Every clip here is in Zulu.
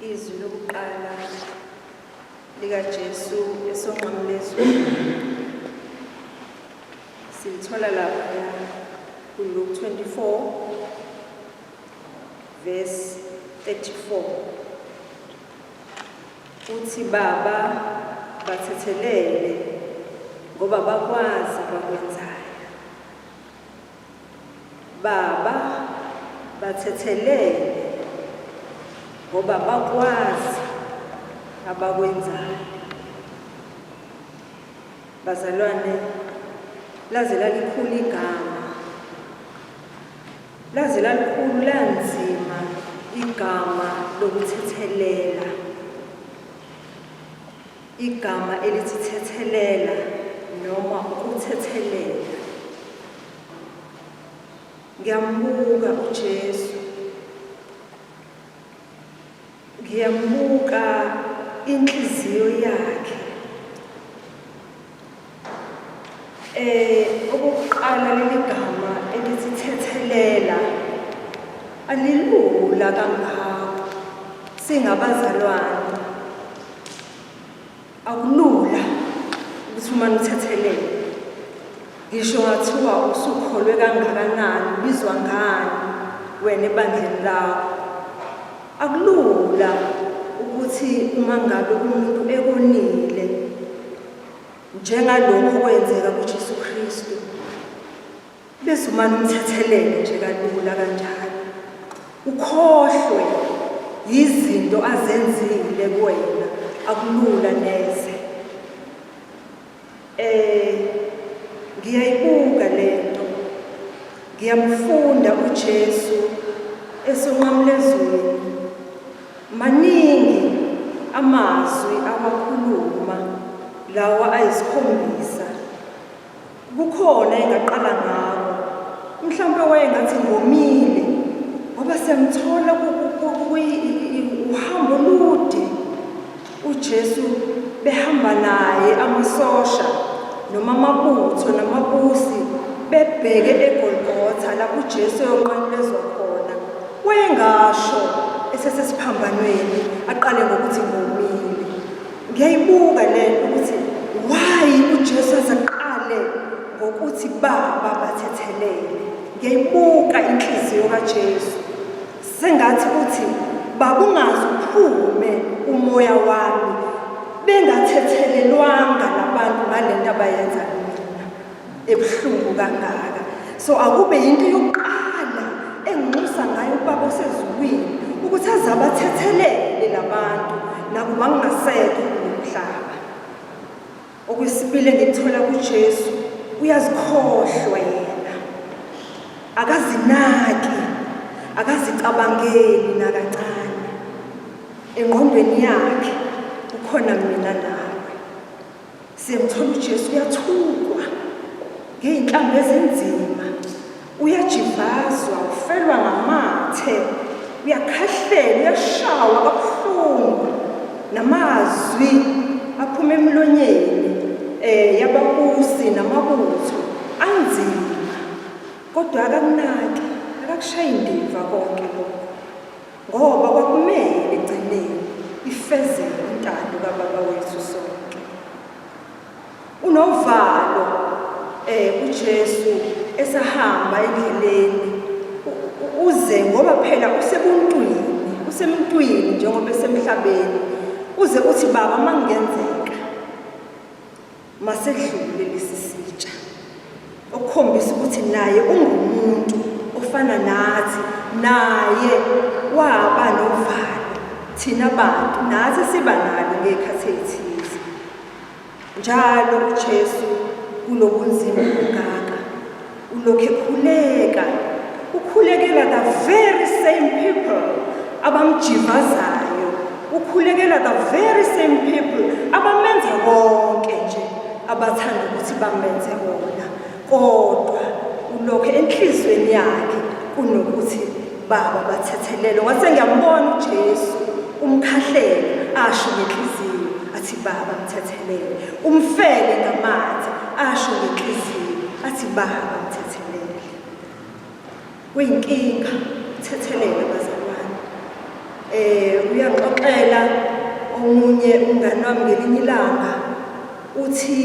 Izwi lokuqala likaJesu esonqameni lezulu silithola lapha kuLuke 24 verse 34. Uthi Baba bathethelele ngoba bakwazi abakwenzayo. Baba bathethelele ngoba bakwazi abakwenzayo. Bazalwane, laze lalikhulu igama, laze lalikhulu lanzima igama lokuthethelela. Igama elithi thethelela noma ukuthethelela. Ngiyambuka uJesu, ngiyambuka inhliziyo yakhe. Okokuqala leli gama elithi thethelela alilula kangako singabazalwane. Akulula ukuthi uma uthethelela, ngisho ngathiwa usukholwe kangakanani, ubizwa ngani wena ebandleni lakho. Akulula ukuthi uma ngabe umuntu ekonile njengalokho kwenzeka kuJesu Kristu bese umane umthethelele nje kalula kanjalo, ukhohlwe izinto azenzile kuwena. Akulula neze. Ngiyayibuka lento, ngiyamfunda uJesu esonqameni lezulu. Maningi amazwi awakhuluma lawa ayisikhombisa. Kukhona engaqala ngawo, mhlawumbe wayengathi ngomile ngoba siyamthola uhambo olude uJesu behamba naye amasosha noma amabutho namabusi bebheke eGolgotha lapho uJesu eyonqanyulezwa khona. Wayengasho esesesiphambanweni aqale ngokuthi ngomile. Ngiyayibuka lento ukuthi why uJesu azaqale ngokuthi Baba bathethelele. Ngiyayibuka inhliziyo kaJesu. Sengathi uthi Baba ungaze uphume umoya wami bengathethelelwanga labantu ngalento abayenza mina ebuhlungu kangaka. So akube into yokuqala enginxusa ngayo uBaba osezulwini ukuthi azabathethelele labantu nakuba ngingasekho kumhlaba. Okwesibili ngithola kuJesu, uyazikhohlwa yena, akazinaki, akazicabangeli nakancane. Engqondweni yakhe ukhona mina nawe. Siyamthola uJesu uyathukwa ngey'nhlamvu ezinzima, uyajivazwa, ufelwa ngamathe, uyakhahlela, uyashawa kabuhlungu, namazwi aphuma emlonyeni yababusi namabutho anzima, kodwa akakunaki, akakushayi indiva konke lokho, ngoba kwakumele egcineni ifezeke intando kaBaba wethu sonke. Unovalo uJesu esahamba endleleni uze ngoba phela usemntwini njengoba esemhlabeni, uze uthi Baba mangenzeka masedlule lesi sitsha, okukhombisa ukuthi naye ungumuntu ofana nathi, naye waba novalo thina bantu nathi siba nalo ngekhathi ezithize. Njalo uJesu kulobunzima obungaka ulokhu ekhuleka, ukhulekela the very same people abamjivazayo, ukhulekela the very same people abamenza konke nje abathanda ukuthi bamenze bona, kodwa ulokhu enhlizweni yakhe kunokuthi Baba bathethelele. Ngase ngiyambona uJesu umkhahlele asho ngenhliziyo athi Baba mthethelele, umfele ngamathe asho ngenhliziyo athi Baba mthethelele. Kuyinkinga uthethelela bazalwane. uyangixoxela omunye umngani wami ngelinye ilanga uthi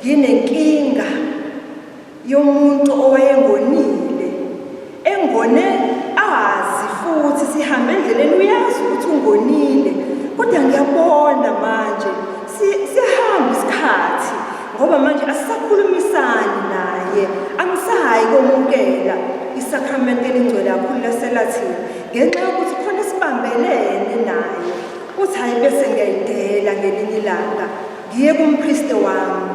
nginenkinga yomuntu owayengonile engone azi futhi sihambe endleleni uyazi ukuthi ungonile kodwa ngiyabona manje siyahamba isikhathi ngoba manje asisakhulumisani naye angisayi komukela isakramente elingcwele kakhulu laseLathini ngenxa yokuthi khona sibambelene naye uthi hayi bese ngiyayidela ngelinye ilanga ngiye kumpristi wami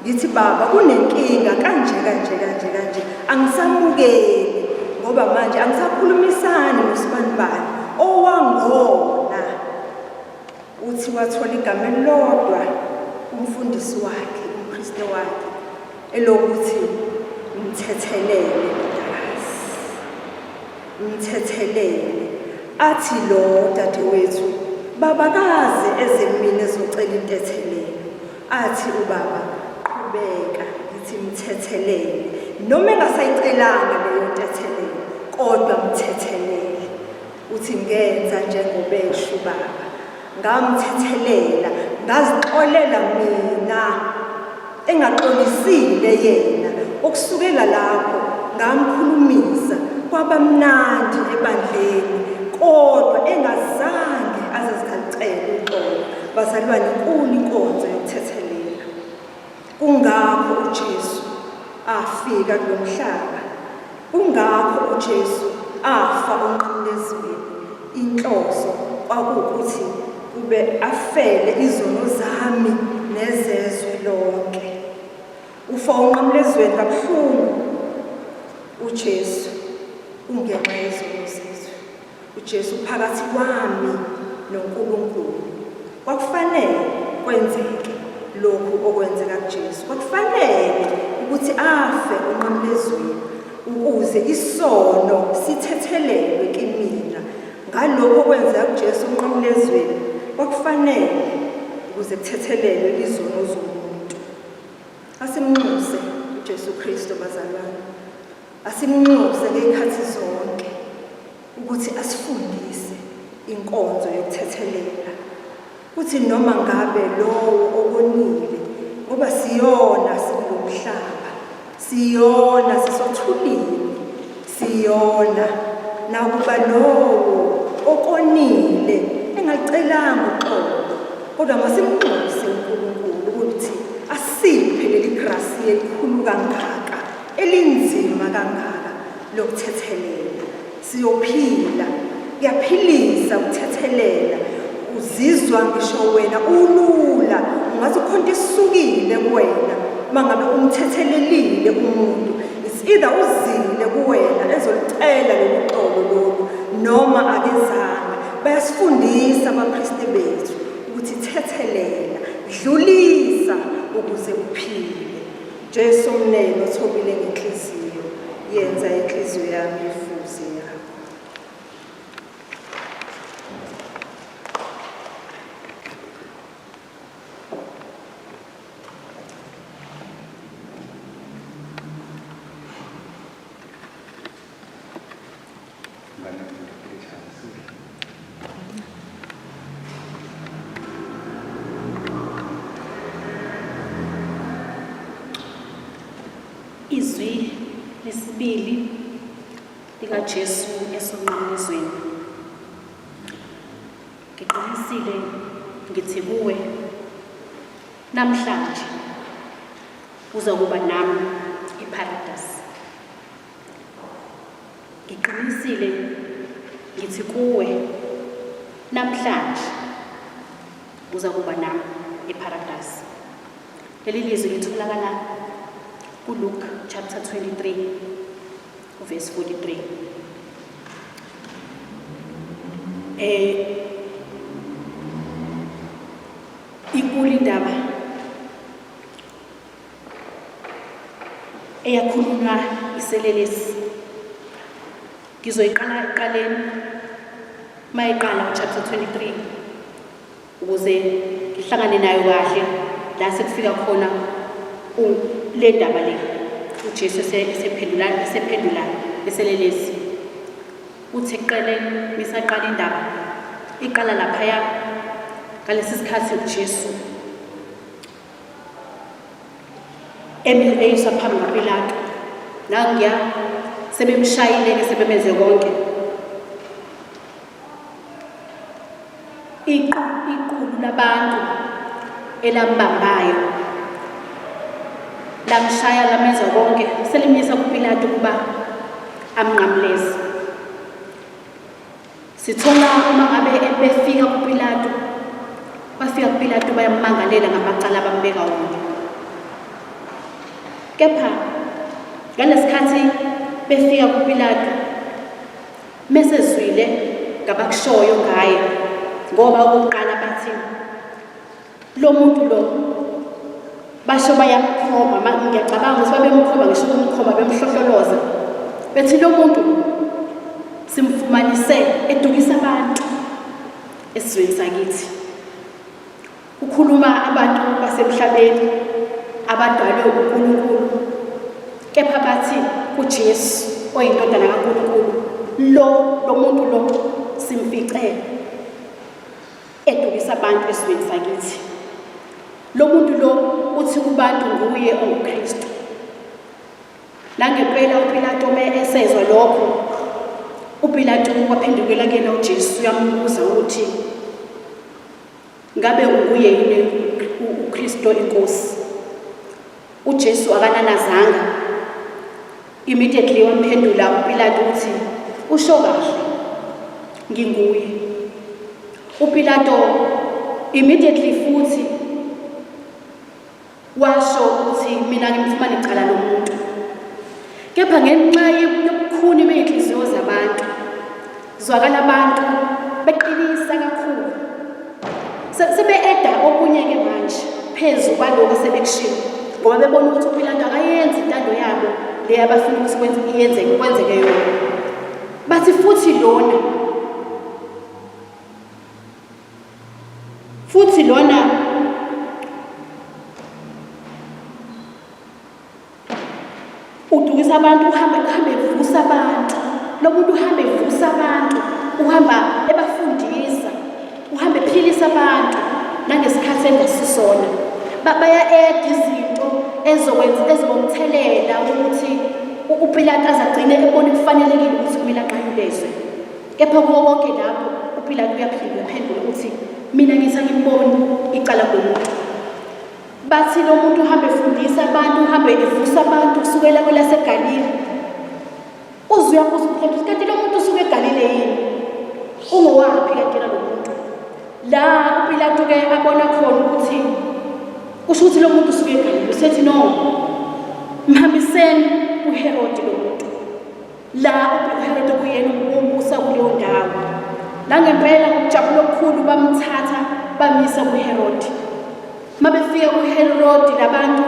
ngithi baba kunenkinga kanje angisamukeli ngoba manje angisakhulumisani nosibani owangona uthi wathola igama elilodwa umfundisi wakhe umpristi wakhe elokuthi mthethelele athi lo dadewethu babakaze ezemini ezocela intethelelo athi ubaba qhubeka ngithi mthethelele noma engasayicelanga leyo ntethelelo kodwa mthethelele uthi ngenza njengobeshu baba ngamthethelela ngazixolela mina engaxolisile yena ukusukela lapho ngamkhulumisa kwabamnandi ebandleni kodwa engazange azazicela uxolo bazalwane inkulu inkonzo yokuthethelela kungakho uJesu afika kulomhlaba kungakho uJesu afa onqamlezweni inhloso kwakuwukuthi kube afele izono zami nezezwe lonke ufa onqamlezweni kabuhlungu uJesu ungenxa yezono zezwe uJesu phakathi kwami noNkulunkulu kwakufanele kwenzeke lokhu okwenzeka kuJesu kwakufanele ukuthi afe onqamlezweni ukuze isono sithethelelwe kimina ngalokho okwenzeka kuJesu onqamlezweni kwakufanele ukuze kuthethelelwe izono zomuntu asimnxuse uJesu Kristu bazalwane asimnxuse ngezikhathi zonke ukuthi asifundise inkonzo yokuthethelela kuthi noma ngabe lowo okonile ngoba siyona sikulomhlaba siyona sisothulile siyona nakuba lowo okonile engacelanga uxolo kodwa masimnxuse uNkulunkulu ukuthi asiphe leli grasi elikhulu kangaka elinzima kangaka lokuthethelela siyophila kuyaphilisa ukuthethelela uzizwa ngisho wena ulula ungathi khonto isukile kuwena mangabe umthethelelile umuntu it's either uzile kuwena ezolicela lokuxolo lolu noma akezanga bayasifundisa abapristi bethu ukuthi thethelela dlulisa ukuze uphile Jesu mnene othobile ngenhliziyo yenza inhliziyo yami ifuze yakho Izwi lesibili likaJesu esonqamlezweni. Ngiqinisile ngithi kuwe namhlanje uzokuba nami eparadise. Ngiqinisile ngithi kuwe namhlanje uzokuba nami eparadise. Leli lizwi litholakala Luke chapter 23, verse 43. Inkulu indaba eyakhulunywa iselelesi. Ngizoyiqala eqaleni mayiqala chapter 23 ukuze ngihlangane nayo kahle la sekufika khona le ndaba le uJesu esephendula eselelesi. uthi eqeleni misaqala indaba iqala laphaya ngalesi sikhathi uJesu eyiswa phambi kaPilato nangiya sebemshayile-ke sebemenze konke iqulu labantu elambambayo lamshaya lamenza konke selimyisa kuPilato ukuba amnqamleze. Sithola uma ngabe befika kuPilato bafika kuPilato bayamangalela ngamacala abambeka wona. Kepha ngalesikhathi befika kuPilato mesezwile ngabakushoyo ngaye ngoba okokuqala bathi lo muntu lo basho bayamkhoma ngiyacabanga ukuthi babemkhoma ngisho ukumkhoma bemhlohloloza bethi lo muntu simfumanise edukisa abantu esizweni sakithi ukhuluma abantu basemhlabeni abadalwe uNkulunkulu kepha bathi kuJesu oyindodana kaNkulunkulu lo muntu lo simfice edukisa abantu esizweni sakithi. Lo muntu lo uthi kubantu nguye onguKristu. Nangempela uPilato esezwa lokho uPilato waphendukela kuyena uJesu uyambuza ukuthi ngabe nguye yini uKristu inkosi. uJesu akananazanga immediately wamphendula uPilato uthi usho kahle nginguye. uPilato immediately futhi washo ukuthi mina ngimfumana icala lomuntu. Kepha ngenxa yobukhuni beyinhliziyo zabantu zwakala abantu beqinisa kakhulu sebe-eda okunye-ke manje phezu kwaloko sebekushiwo ngoba bebona ukuthi uPilato akayenzi intando yabo le abafuna ukuthi kwenzeke yona. Bathi futhi lona udukisa abantu uhambe evusa abantu. Lo muntu uhambe evusa abantu uhamba ebafundisa uhambe ephilisa abantu nangesikhathi engasisona. Baya-eda izinto ezomthelela ukuthi uPilato azagcine ebona kufanelekile ukuthi kumele aqayulezwe. Kepha kuwo konke lapho uPilato uyaphinda uphendula ukuthi mina ngisangimboni icala lomuntu. Bathi lo muntu uhambe efundisa abantu uhambe evusa abantu kusukela kwelaseGalile. Uyabuza uPilato kanti lo muntu usuke eGalile yini? Ungowaphi kanti lo muntu? La uPilato-ke abona khona ukuthi kusho ukuthi lo muntu usuke eGalile. Usethi no, mhambiseni uHerodi lo muntu. La uHerodi kuyena umbusa kuleyo ndawo. La ngempela ukujabula okukhulu bamthatha bamisa kuHerodi. Mabefika kuHerodi labantu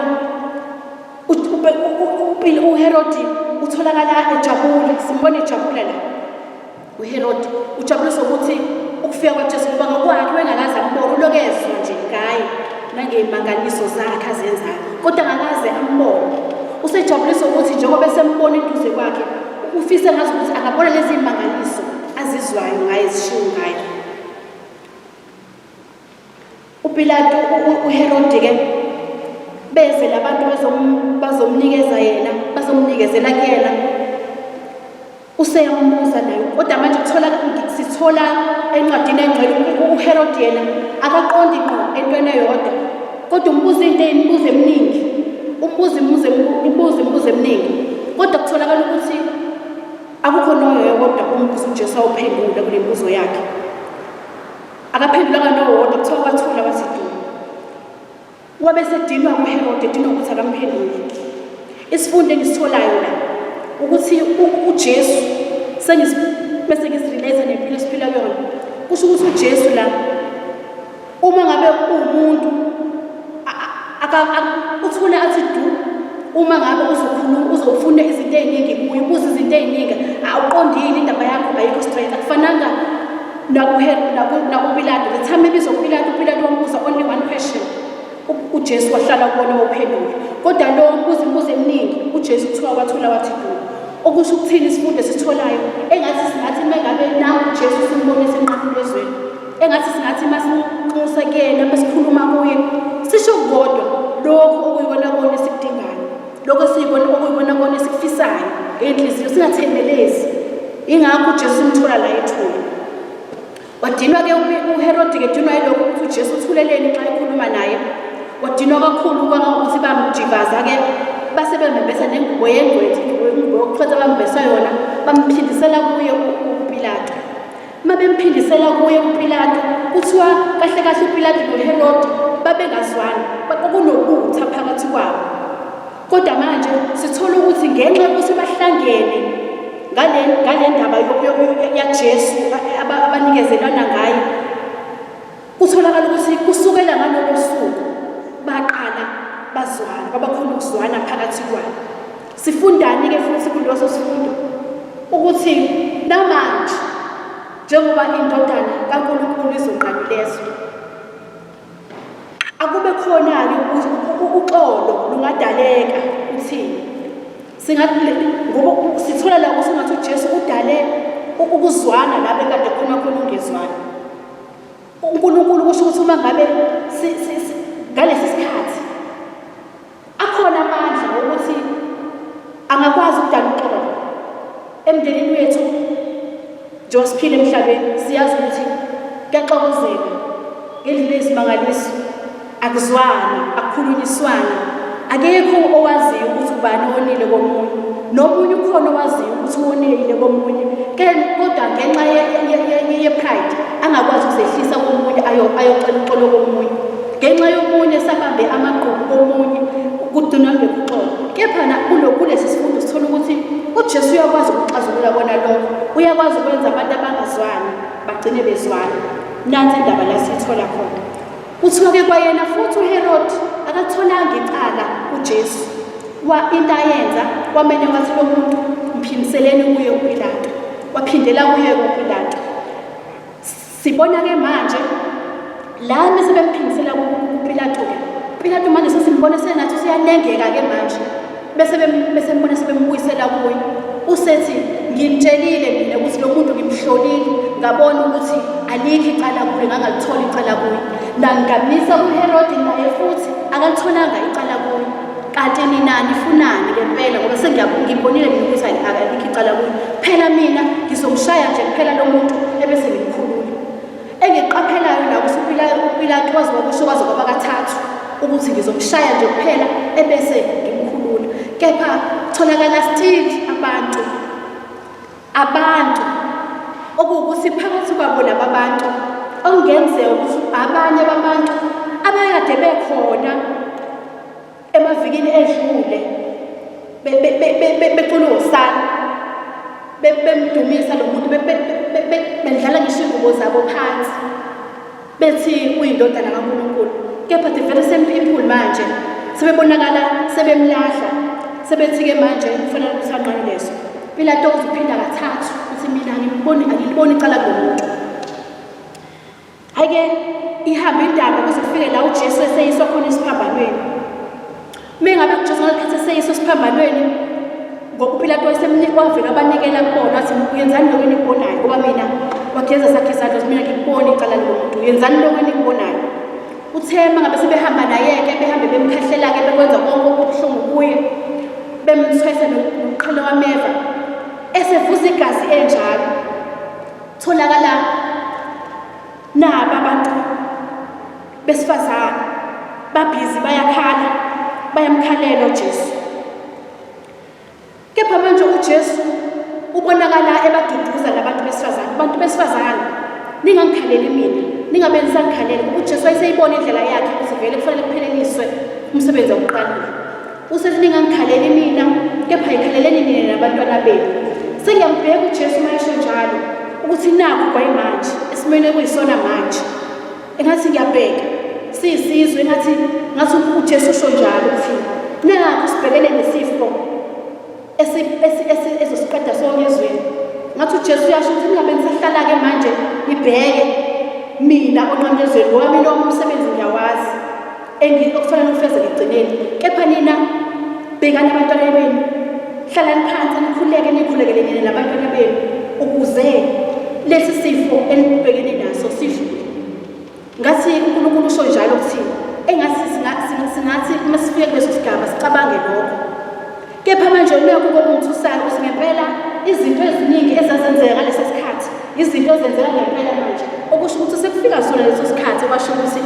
uHerodi utholakala ejabule, simbona ejabule la. uHerodi ujabuliswa ukuthi ukufika kwaJesu kuba ngokwakhe wengakaze ambone ulokezwe nje ngaye nangeyimangaliso zakhe azenzayo kodwa angakaze ambone. Usejabuliswa ukuthi njengoba esembona eduze kwakhe ufisa ngazi ukuthi angabona lezi imangaliso azizwayo ngaye ezishiwo ngaye. uPilato uHerodi-ke beze labantu bazomnikeza yena bazomnikezela kuyena useyambuza naye kodwa manje sithola encwadini engcwele uHerodi yena akaqondi ngqo entweni eyodwa kodwa umbuza into imibuzo eminingi imibuzo eminingi kodwa kutholakala ukuthi akukho noyo kodwa umbuzo uJesu awuphendula kule mibuzo yakhe. Akaphendulanga nowodwa kuthiwa kwathula wasiduma. Wabe sedinwa uHerodi edinwa ukuthi akamphendule. Isifundo engisitholayo la ukuthi uJesu bese ngisirelate nempilo esiphila kuyona. Kusho ukuthi uJesu la uma ngabe umuntu uthula athi du uma ngabe uzofuna izinto eziningi kuye ubuza izinto eziningi awuqondile indaba yakho ayikho straight akufananga nakuPilato. The time ebizwa uPilato wambuza only one question. uJesu wahlala kubona wawuphendula. Kodwa lo umbuzo eminingi uJesu kuthiwa wathula wathi du. okusho ukuthini isifundo esitholayo engathi singathi mengabe nawo uJesu simbone senqamule ezweni engathi singathi masinxusa kuyena masikhuluma kuye sisho kodwa lokho okuyibona kona esikudingayo lokho siyibona okuyibona kona esikufisayo ngenhliziyo singathemelezi ingakho uJesu simthola la ethule wadinwa ke uHerodi ke dinwa yilokho ukuthi uJesu uthuleleni xa ekhuluma naye wadinwa kakhulu kangangokuthi bamjivaza ke base bembesa nengubo yengcwethi ingubo yokuchwetha bambesa yona bamphindisela kuye uPilato mabemphindisela kuye uPilato kuthiwa kahle kahle uPilato noHerodi babengazwani kwakunobutha phakathi kwabo kodwa manje sithola ukuthi ngenxa yokuthi bahlangene ngale ndaba yaJesu abanikezelana ngayo kutholakala ukuthi kusukela ngalolo suku baqala bazwana kwabakhona ukuzwana phakathi kwabo sifundani ke futhi kuloso sifundo ukuthi namanje njengoba indodana kaNkulunkulu izonqanyulezwa akube khona ke uxolo lungadaleka uthini singathi ngoba sithola la ukuthi uJesu udale ukuzwana la bekade khona ungezwana uNkulunkulu kusho ukuthi uma ngabe ngalesi sikhathi akhona amandla ukuthi angakwazi ukudala uxolo emndenini wethu njengoba siphila emhlabeni siyazi ukuthi kuyaxokozela ngendlela ezimangalisi akuzwana akukhulunyiswana akekho owaziyo ukuthi ubani onile komunye nomunye ukhona owaziyo ukuthi wonile komunye kodwa ngenxa ye-pride angakwazi ukuzehlisa komunye ayocela uxolo komunye ngenxa yomunye sabambe amagqubu komunye kudinwa ngekuxolo kepha kulesi sifundo sithola ukuthi uJesu uyakwazi ukuxazulula kona lokho uyakwazi ukwenza abantu abangazwani bagcine bezwana nansi indaba la sithola khona kuthiwa-ke kwayena futhi uHerodi akatholanga icala uJesu into ayenza kwamele wathi lo muntu mphiniseleni kuye uPilato waphindela kuye uPilato sibona-ke manje la mase bemphinisela kuPilato-ke uPilato manje sesimbone senathi siyanengeka-ke manje bese mbone sebembuyisela kuye usethi ngimtshelile mina ukuthi lo muntu ngimhlolile ngabona ukuthi alikho icala kuye ngangalithola icala kuye nangamisa uHerodi naye futhi akalitholanga icala kuye kanti nina nifunani ngempela ngoba sengiyabonile mina ukuthi alikho icala kuye phela mina ngizomshaya nje kuphela lo muntu ebese ngimkhulula engiqaphelayo la uPilato wazi kwakusho kwaba kathathu ukuthi ngizomshaya nje kuphela ebese ngimkhulula kepha tholakala still abantu okuwukuthi phakathi kwabo laba bantu okungenzeka ukuthi abanye babantu abayade bekhona emavikini edlule bequlosana bemdumisa lo muntu bendlala ngisho ingubo zabo phansi bethi uyindodana kaNkulunkulu kepha the very same people manje sebebonakala sebemlahla sebethi-ke manje kufanele ukuthi anqanyulezwe Pilato uzuphinda kathathu uthi mina angiliboni icala kulo muntu hhayi-ke ihamba indaba kuze kufike la uJesu eseyiswa khona esiphambanweni mengabe uJesu ngakhathi eseyiswa esiphambanweni ngoba uPilato wavela abanikela kubona wathi uyenzani lokho enikubonayo ngoba mina wageza sakhe izandla mina ngikubona icala lo muntu uyenzani lokho enikubonayo uthema ngabe sebehamba naye-ke behambe bemkhahlela-ke bekwenza konke okubuhlungu kuye bemthwesa nomqhele wameva esevuza igazi enjalo tholakala naba abantu besifazane babhizi bayakhala bayamkhalela uJesu kepha manje uJesu ubonakala ebaduduza labantu besifazane abantu besifazane ningangikhaleli mina ningabenzi sangikhalela uJesu wayeseyibona indlela yakhe ukuthi vele kufanele kupheleliswe umsebenzi wokuqalile usethi ningangikhaleli mina kepha yikhaleleni nina nabantwana benu sengiyambheka uJesu mayesho njalo ukuthi nakho kwayimanje esimeni ekuyisona manje engathi ngiyabheka siyisizwe engathi uJesu usho njalo ukuthi nakho sibhekele nesifo ezosiqeda sonke ezweni ngathi uJesu uyasho ukuthi ningabe nisahlala-ke manje nibheke mina onqanyezweni ngoba mina umsebenzi ngiyawazi okufanele ufezeke ekugcineni kepha nina bhekani abantwana benu hlalani phansi nikhulekele nabantwana benu ukuze lesi sifo enibhekene naso sidlule. Ngathi uNkulunkulu usho njalo ukuthi engathi singathi uma sifike kuleso sigaba sicabange lokho. Kepha manje lokho kokungithusayo ukuthi ngempela izinto eziningi ezazenzeka ngalesi sikhathi izinto ezenzeka ngempela manje okusho ukuthi sekufika sona leso sikhathi kwasho ukuthi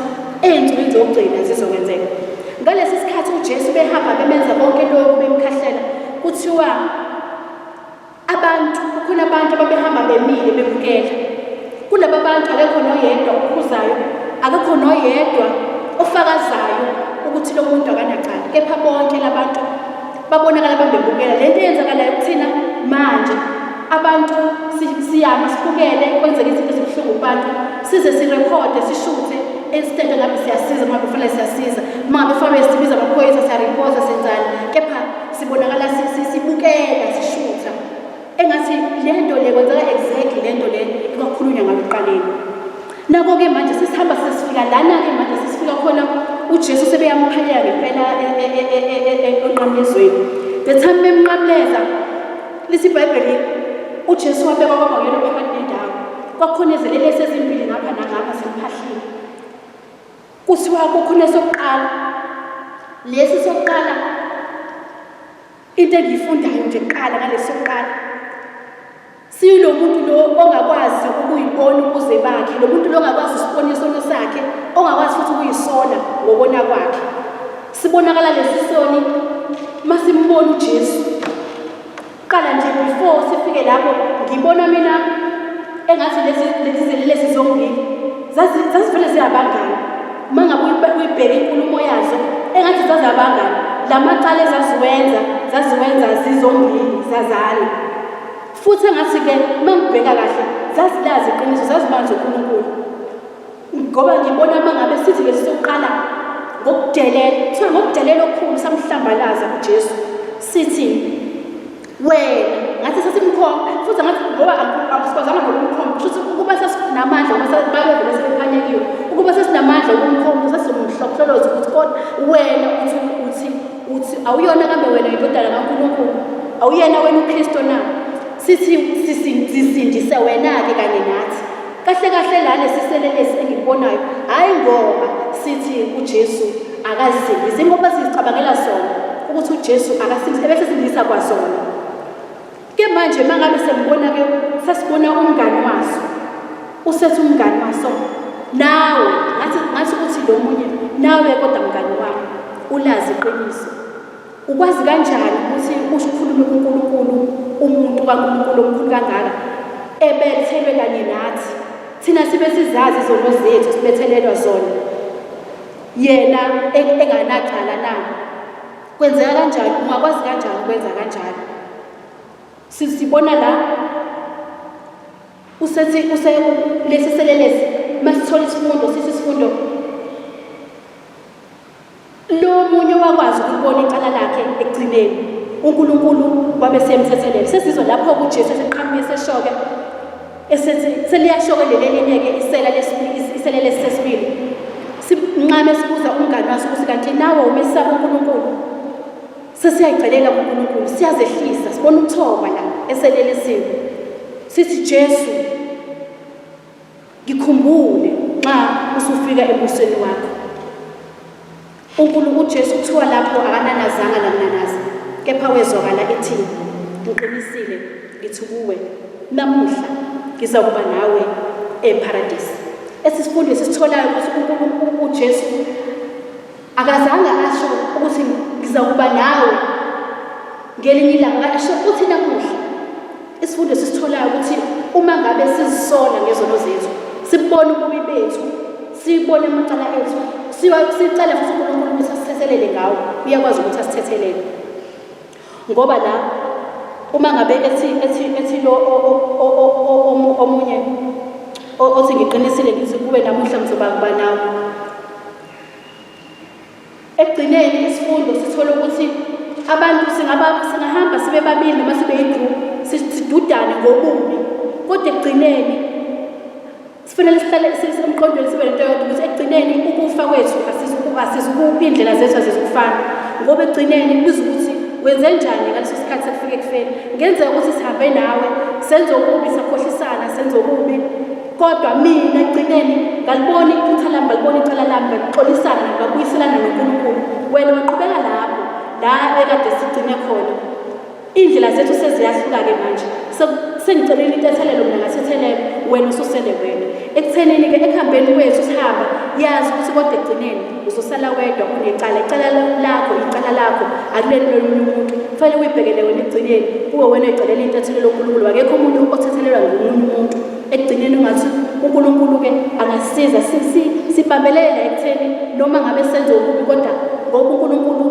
ey'nsukwini zokugcina zizokwenzeka. Ngalesi sikhathi uJesu behamba bemenza konke lokho bemkhahlela kuthiwa kukhona abantu ababehamba bemile bebukela. Kulaba bantu akekho noyedwa okhuzayo, akekho noyedwa ofakazayo ukuthi lo muntu akanacala, kepha bonke labantu babonakala bebukela. Lento eyenzakalayo kuthina manje abantu siyama sibukele kwenzeka izinto ezibuhlungu kubantu size sirekhode sishuthe instead ngabe siyasiza ngabe kufanele siyasiza ngabe kufanele sibiza amaphoyisa siyariposa senzani, kepha sibonakala sibukela sishutha engathi lento le kwenzeka exactly lento le ekakhulunywa ngakuqaleni. Nako-ke manje sisihamba sesifika lana-ke manje sesifika khona uJesu sebeyamphanyela ngempela enqamlezweni. The time bemnqamleza lesi iBhayibheli uJesu wabekwa kwamangelo phakathi nendawo. Kwakukhona izelelesi ezimbili ngapha nangapha semphahleni. Kuthiwa kukhona sokuqala. Lesi sokuqala into engiyifundayo nje kuqala ngalesi sokuqala. Silo muntu lo ongakwazi ukuyibona ukuze bakhe, lo muntu lo ongakwazi usibona isono sakhe, ongakwazi futhi ukuyisola ngobona kwakhe. Sibonakala lesi soni masimbona uJesu. Qala nje before sifike lapho ngibona mina engathi lezi zombili zazivele ziyabangana. Mangabe uyibheka inkulumo yazo engathi zazabangana, lamacala zaziwenza zizombili zazana. Futhi engathi-ke mangibheka kahle zazilazi iqiniso zazibanza uNkulunkulu. Ngoba ngibona mangabe sithi lesi sokuqala ngokudelela okukhulu samhlambalaza uJesu sithi wena ngathi sasimkhomba futhi ngathi ngoba akusikwazanga nokumkhomba kusho ukuba sasinamandla babevele sebephanyekiwe ukuba sasinamandla okumkhomba sasimhlohloloza ukuthi kodwa wena uthi awuyona kambe wena indodana kaNkulunkulu, awuyena wena uKristu na, sithi sisindise wena-ke kanye nathi. Kahle lana siselelesi engikubonayo hhayi ngoba sithi uJesu akazisindisi, ngoba sizicabangela sona ukuthi uJesu akasindisi ebese sindisa kwasona. Ke manje mangabe sembona-ke sasibona umngani waso usethi umngani waso nawe ngathi ukuthi lo munye nawe kodwa mngani wami ulazi iqiniso. Ukwazi kanjani ukuthi ukhulume kuNkulunkulu umuntu kaNkulunkulu omkhulu kangaka ebethelwe kanye nathi thina sibe sizazi izono zethu sibethelelwa zona yena enganacala na? Kwenzeka kanjani? Ungakwazi kanjani ukwenza kanjalo? Sibona la usethi lesi selelesi masithola isifundo lo munye wakwazi ukubona icala lakhe ekugcineni uNkulunkulu wabe semthethelela. Sesizwe lapho kuJesu eseqhamuke seshoke esethi seliyashokelele elinye-ke isela lesesibili sinqame sibuza umngani waso ukuthi kanti nawe umesaba uNkulunkulu? Sesiyayigcelela kuNkulunkulu siyazehlisa sibona ukuthoba la eselelesini sithi Jesu ngikhumbule nxa usufika embusweni wakho. uJesu kuthiwa lapho akananazanga nakunanaza, kepha wezwakala ethi ngiqinisile ngithi kuwe namuhla ngizakuba nawe eparadise. Esisifundo esisitholayo ukuthi uJesu akazange asho ukuthi ngizakuba nawe ngelinye ilanga, asho uthi namuhla. Isifundo esisitholayo ukuthi uma ngabe sizisola ngezono zethu, sibone ububi bethu, sibone amacala ethu, sicela futhi uNkulunkulu ukuthi asithethelele ngawo, uyakwazi ukuthi asithethelele. Ngoba la uma ngabe ethi lo omunye othi ngiqinisile ngithi kuwe namuhla ngizoba nawe, ekugcineni isifundo sithola ukuthi abantu singahamba sibe babili noma sibe yigroup sidudane ngobubi, kodwa ekugcineni sifanele sihlale sisemqondweni sibe lento yodwa ukuthi ekugcineni ukufa kwethu asizukuphi, indlela zethu azizukufana, ngoba ekugcineni kubiza ukuthi wenze njani ngaleso sikhathi sekufike ekufeni. Ngenzeka ukuthi sihambe nawe senze okubi sakhohlisana senze okubi kodwa mina ekugcineni ngalibona iphutha lami ngalibona icala lami ngaxolisana ngabuyiselana noNkulunkulu. Wena waqhubeka lapho la ekade sigcine khona. Indlela zethu seziyahluka-ke manje sengicelile into ethelelo mina ngasithelelo wena ususele wena ekuthenini-ke ekuhambeni kwethu sihamba yazi ukuthi kodwa ekugcineni uzosala wedwa unecala icala lakho icala lakho akuleli lomunye umuntu kufanele uyibhekele wena ekugcineni kuwe wena uyicelela into ethelelo uNkulunkulu akekho umuntu othethelelwa ngomunye umuntu ekugcineni ungathi uNkulunkulu-ke angasisiza sibambelele ekutheni noma ngabe senze okubi kodwa ngoba uNkulunkulu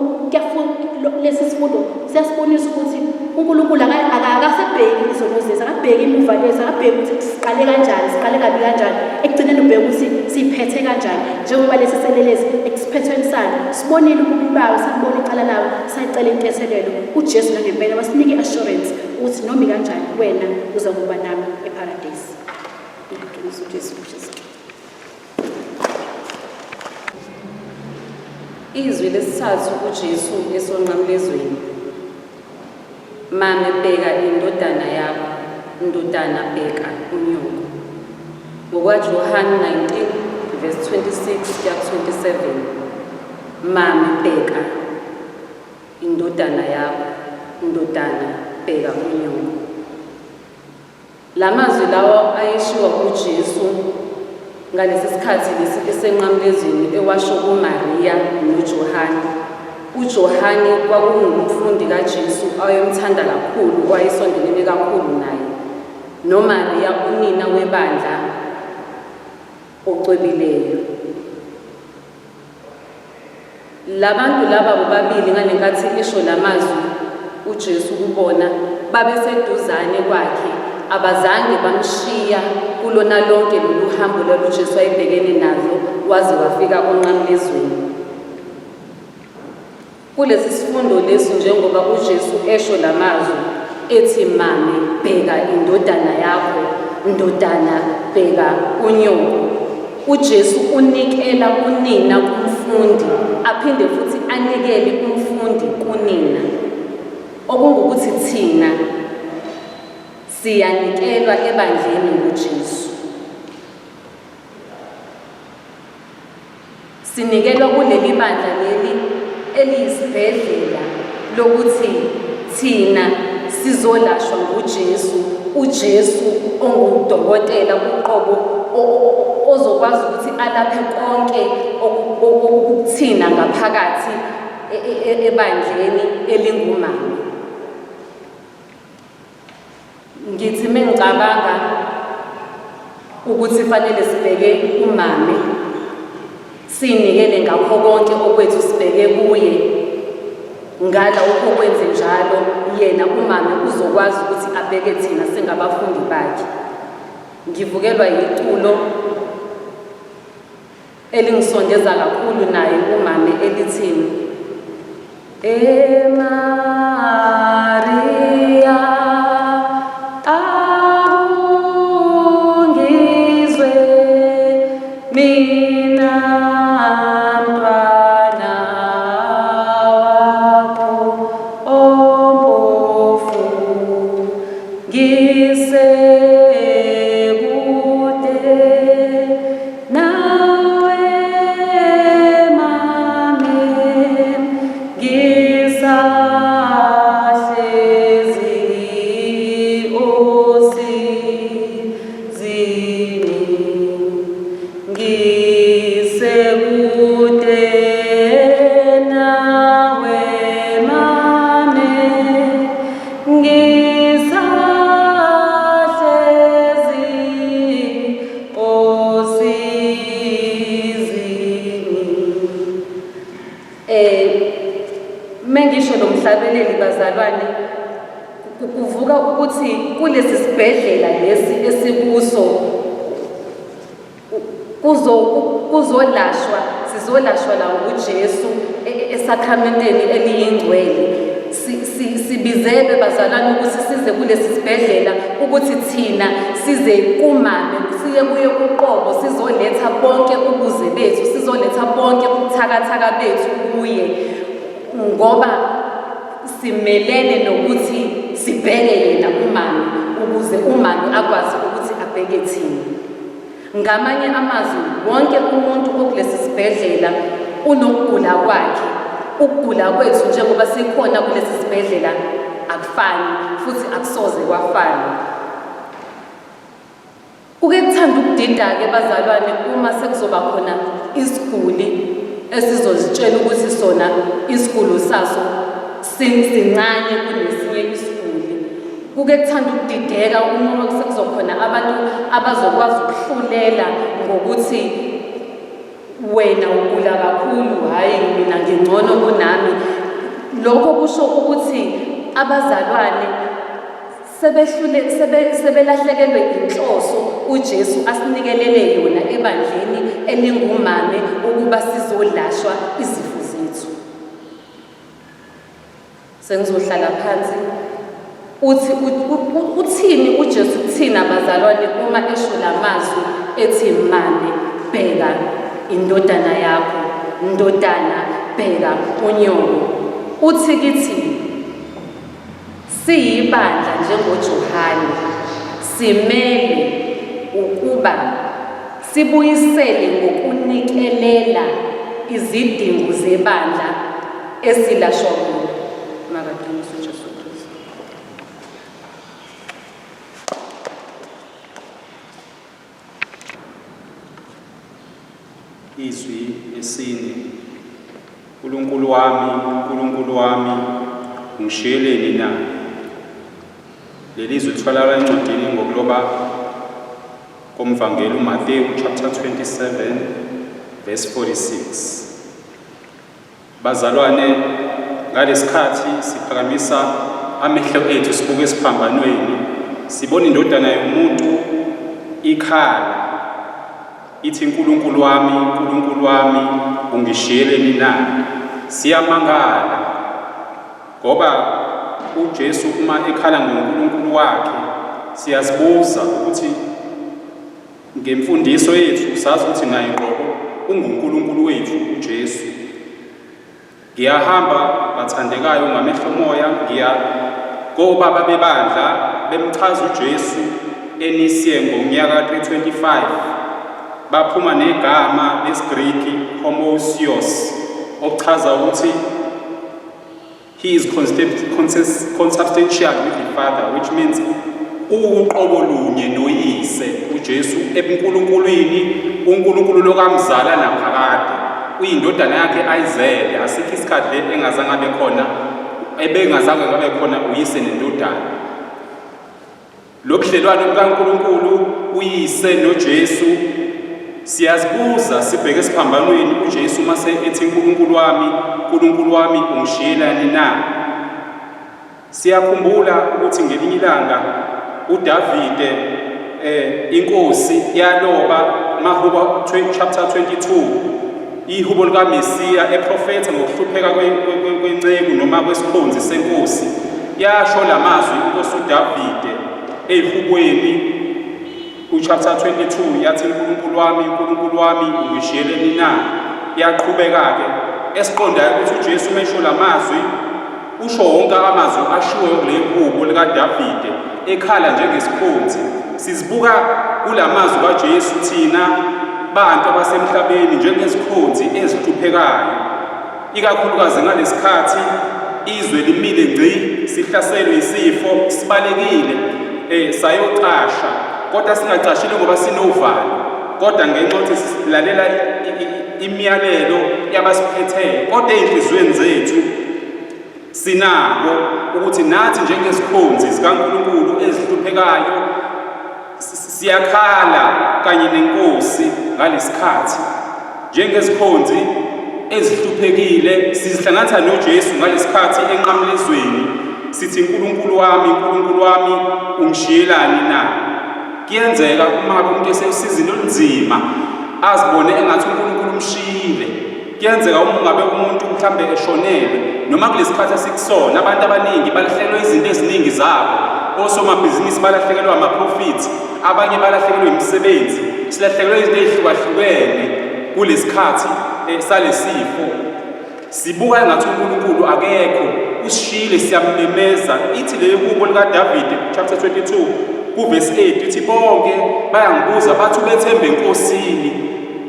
lesi sifundo siyasibonisa ukuthi uNkulunkulu akasebheki izono zethu akabheki imuva lethu akabheki ukuthi siqale kanjani siqale kabi kanjani ekugcineni ubheka ukuthi siyiphethe kanjani njengoba lesi selelezi esiphethweni salo sibonile ububi bawo sakubona icala lawo sayicela into ethelelo uJesu nangempela wasinike i-assurance ukuthi noma kanjani wena uzokuba nami eparadise. Ngikudumise uJesu. Izwi lesithathu uJesu esonqamlezweni. Mame bheka indodana yakho, ndodana bheka unyoko. NgokaJohane 19 verse 26 kuya 27. Mame bheka indodana yakho, ndodana bheka unyoko. Lamazwi lawo ayishiwa uJesu ngalesi sikhathi lesi esenqamlezweni ewasho kuMaria noJohane. uJohane kwakungumfundi kaJesu ayemthanda kakhulu wayesondelene kakhulu naye. NoMaria unina webandla ocwebileyo. Labantu laba bobabili ngalenkathi esho lamazwi uJesu kubona babeseduzane kwakhe abazange bamshiya kulona lonke lolu hambo loluJesu ayebhekene nazo waze wafika onqamlezweni. Kulesi sifundo lesi njengoba uJesu esho lamazwi ethi mame bheka indodana yakho, ndodana bheka unyoko. uJesu unikela unina kumfundi aphinde futhi anikele umfundi kunina. Okungukuthi thina siyanikelwa ebandleni nguJesu. Sinikelwa kuleli bandla leli eliyisibhedlela lokuthi thina sizolashwa nguJesu. uJesu ongudokotela uqobo ozokwazi ukuthi alaphe konke okuthina ngaphakathi ebandleni elingumama. Ngithi mengicabanga ukuthi fanele sibheke umame sinikele ngakho konke okwethu sibheke kuye ngala okwenze njalo yena umame uzokwazi ukuthi abheke thina singabafundi bakhe. Ngivukelwa yiculo elingisondeza kakhulu naye umame elithini Maria awungizwe mina mntwana wakho ompofu ngisekude nawe mame ngisahlezi osizini ngisekude nawe mame ngisahlezi osizini. Mengisho lo mhlabeleli bazalwane kuvuka ukuthi kulesi sibhedlela lesi esikuso kuzolashwa sizolashwa la nguJesu esakramenteni eliyingcwele. Sibizelwe bazalwane ukuthi size kulesi sibhedlela ukuthi thina size kumame siye kuye kuqobo sizoletha bonke ubuze bethu sizoletha bonke ubuthakathaka bethu kuye ngoba simelene nokuthi sibheke yena umama ukuze umama akwazi ukuthi abheke thina. Ngamanye amazwi, wonke umuntu okulesi sibhedlela unokugula kwakhe. Ukugula kwethu njengoba sikhona kulesi sibhedlela akufani futhi akusoze kwafana. Kuke kuthanda ukudida-ke bazalwane uma sekuzoba khona isiguli esizozitshela ukuthi sona isigulu saso sincane kunesinye isiguli. Kuke kuthanda ukudideka uma sekuzokhona abantu abazokwazi ukuhlulela ngokuthi wena ugula kakhulu, hhayi mina ngingcono kunami. Lokho kusho ukuthi abazalwane sebelahlekelwe inhloso uJesu asinikelele yona ebandleni elingumame ukuba sizolashwa izifo zethu. Sengizohlala phansi. Uthini uJesu kuthina bazalwane uma esho lamazwi ethi mame bheka indodana yakho, ndodana bheka unyoko. Uthi kithi siyibandla njengoJohane simele ukuba sibuyisele ngokunikelela izidingo zebandla esilashwa kulo. Makadunyiswe uJesu Kristu. Izwi esini, uNkulunkulu wami, ngishiyeleni na? Leli zwi litholakala encwadini ngokuloba komvangeli uMathewu chapter 27 verse 46. Bazalwane, ngalesikhathi siphakamisa amehlo ethu sibuke esiphambanweni, sibona indodana yomuntu ikhala ithi uNkulunkulu wami, ungishiyeleni na? Siyamangala ngoba uJesu uma ekhala ngoNkulunkulu wakhe, siyazibuza ukuthi ngemfundiso yethu sazi ukuthi naye ngoba unguNkulunkulu wethu uJesu. Ngiyahamba bathandekayo ngamehlo moya, ngiya kobaba bebandla bemchaza uJesu eNisiya ngonyaka 25. Baphuma negama lesiGriki homoousios okuchaza ukuthi he is consubstantial with the Father, which means uqobo lunye noyise uJesu ebuNkulunkulwini, uNkulunkulu lokamzala naphakade. Uyindodana yakhe ayizele, asikho isikhathi engazange abe khona, ebengazange ngabe khona uyise nendodana. Lokudlelwano kukaNkulunkulu uyise noJesu siyazibuza sibheke esiphambanweni uJesu mase ethi uNkulunkulu wami ungishiyelani na? Siyakhumbula ukuthi ngelinye ilanga uDavide inkosi yaloba Mahubo chapter 22 ihubo likaMesiya eprofetha ngokuhlupheka kwenceku noma kwesikhonzi senkosi. Yasho lamazwi inkosi uDavide ehubweni chapter 22 yathi uNkulunkulu wami ungishiyeleni na? Yaqhubeka-ke esiqondayo ukuthi uJesu mesho lamazwi usho wonke amazwi ashiwe kule hubo likaDavide ekhala njengesikhonzi. Sizibuka kulamazwi kaJesu thina bantu abasemhlabeni njengesikhonzi ezihluphekayo, ikakhulukazi ngalesikhathi izwe limile ngci, sihlaselwe isifo, sibalekile sayocasha, kodwa singacashile ngoba sinovalo, kodwa ngenxa yokuthi silalela imiyalelo yabasiphetheyo, kodwa ey'nhliziyweni zethu sinako ukuthi nathi njengesikhonzi zikaNkulunkulu ezihluphekayo siyakhala kanye nenkosi ngalesikhathi. Njengesikhonzi ezihluphekile sizihlanganisa noJesu ngalesikhathi enqamlezweni sithi uNkulunkulu wami ungishiyelani na? Kuyenzeka uma umuntu esesizini olunzima azibone engathi uNkulunkulu umshiyile. Kuyenzeka uma ngabe umuntu mhlambe eshonelwe noma kulesikhathi esikusona abantu abaningi balahlekelwe izinto eziningi zabo, osomabhizinisi balahlekelwa amaprofits, abanye balahlekelwe imisebenzi, silahlekelwe izinto ezihlukahlukene kulesikhathi salesifo. sibuka engathi uNkulunkulu akekho, usishiyile, siyamemeza. Ithi le hubo likaDavide chapter 22 kuverse 8 ithi bonke bayangibuza bathi ubethembe enkosini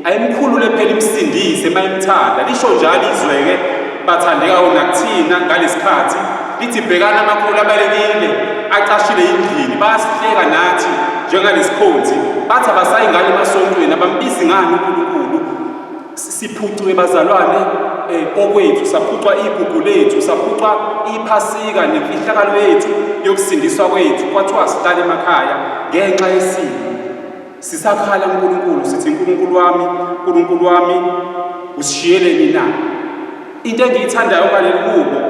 ayimkhulule phela imsindise mayimthanda. Lisho njalo izweke bathandeka nakuthina ngalesikhathi lithi bhekana amakhulu abalekile acashile endlini bayasihleka nathi njengalesikhonzi bathi abasayingane emasontweni abambizi ngani uNkulunkulu. Siphucwe bazalwane okwethu, saphucwa igugu lethu, saphucwa iphasika nemfihlakalo yethu yokusindiswa kwethu. Kwathiwa sihlale emakhaya ngenxa yesimo. Sisakhala uNkulunkulu sithi uNkulunkulu wami usishiyeleni na? Into engiyithandayo ngaleli hubo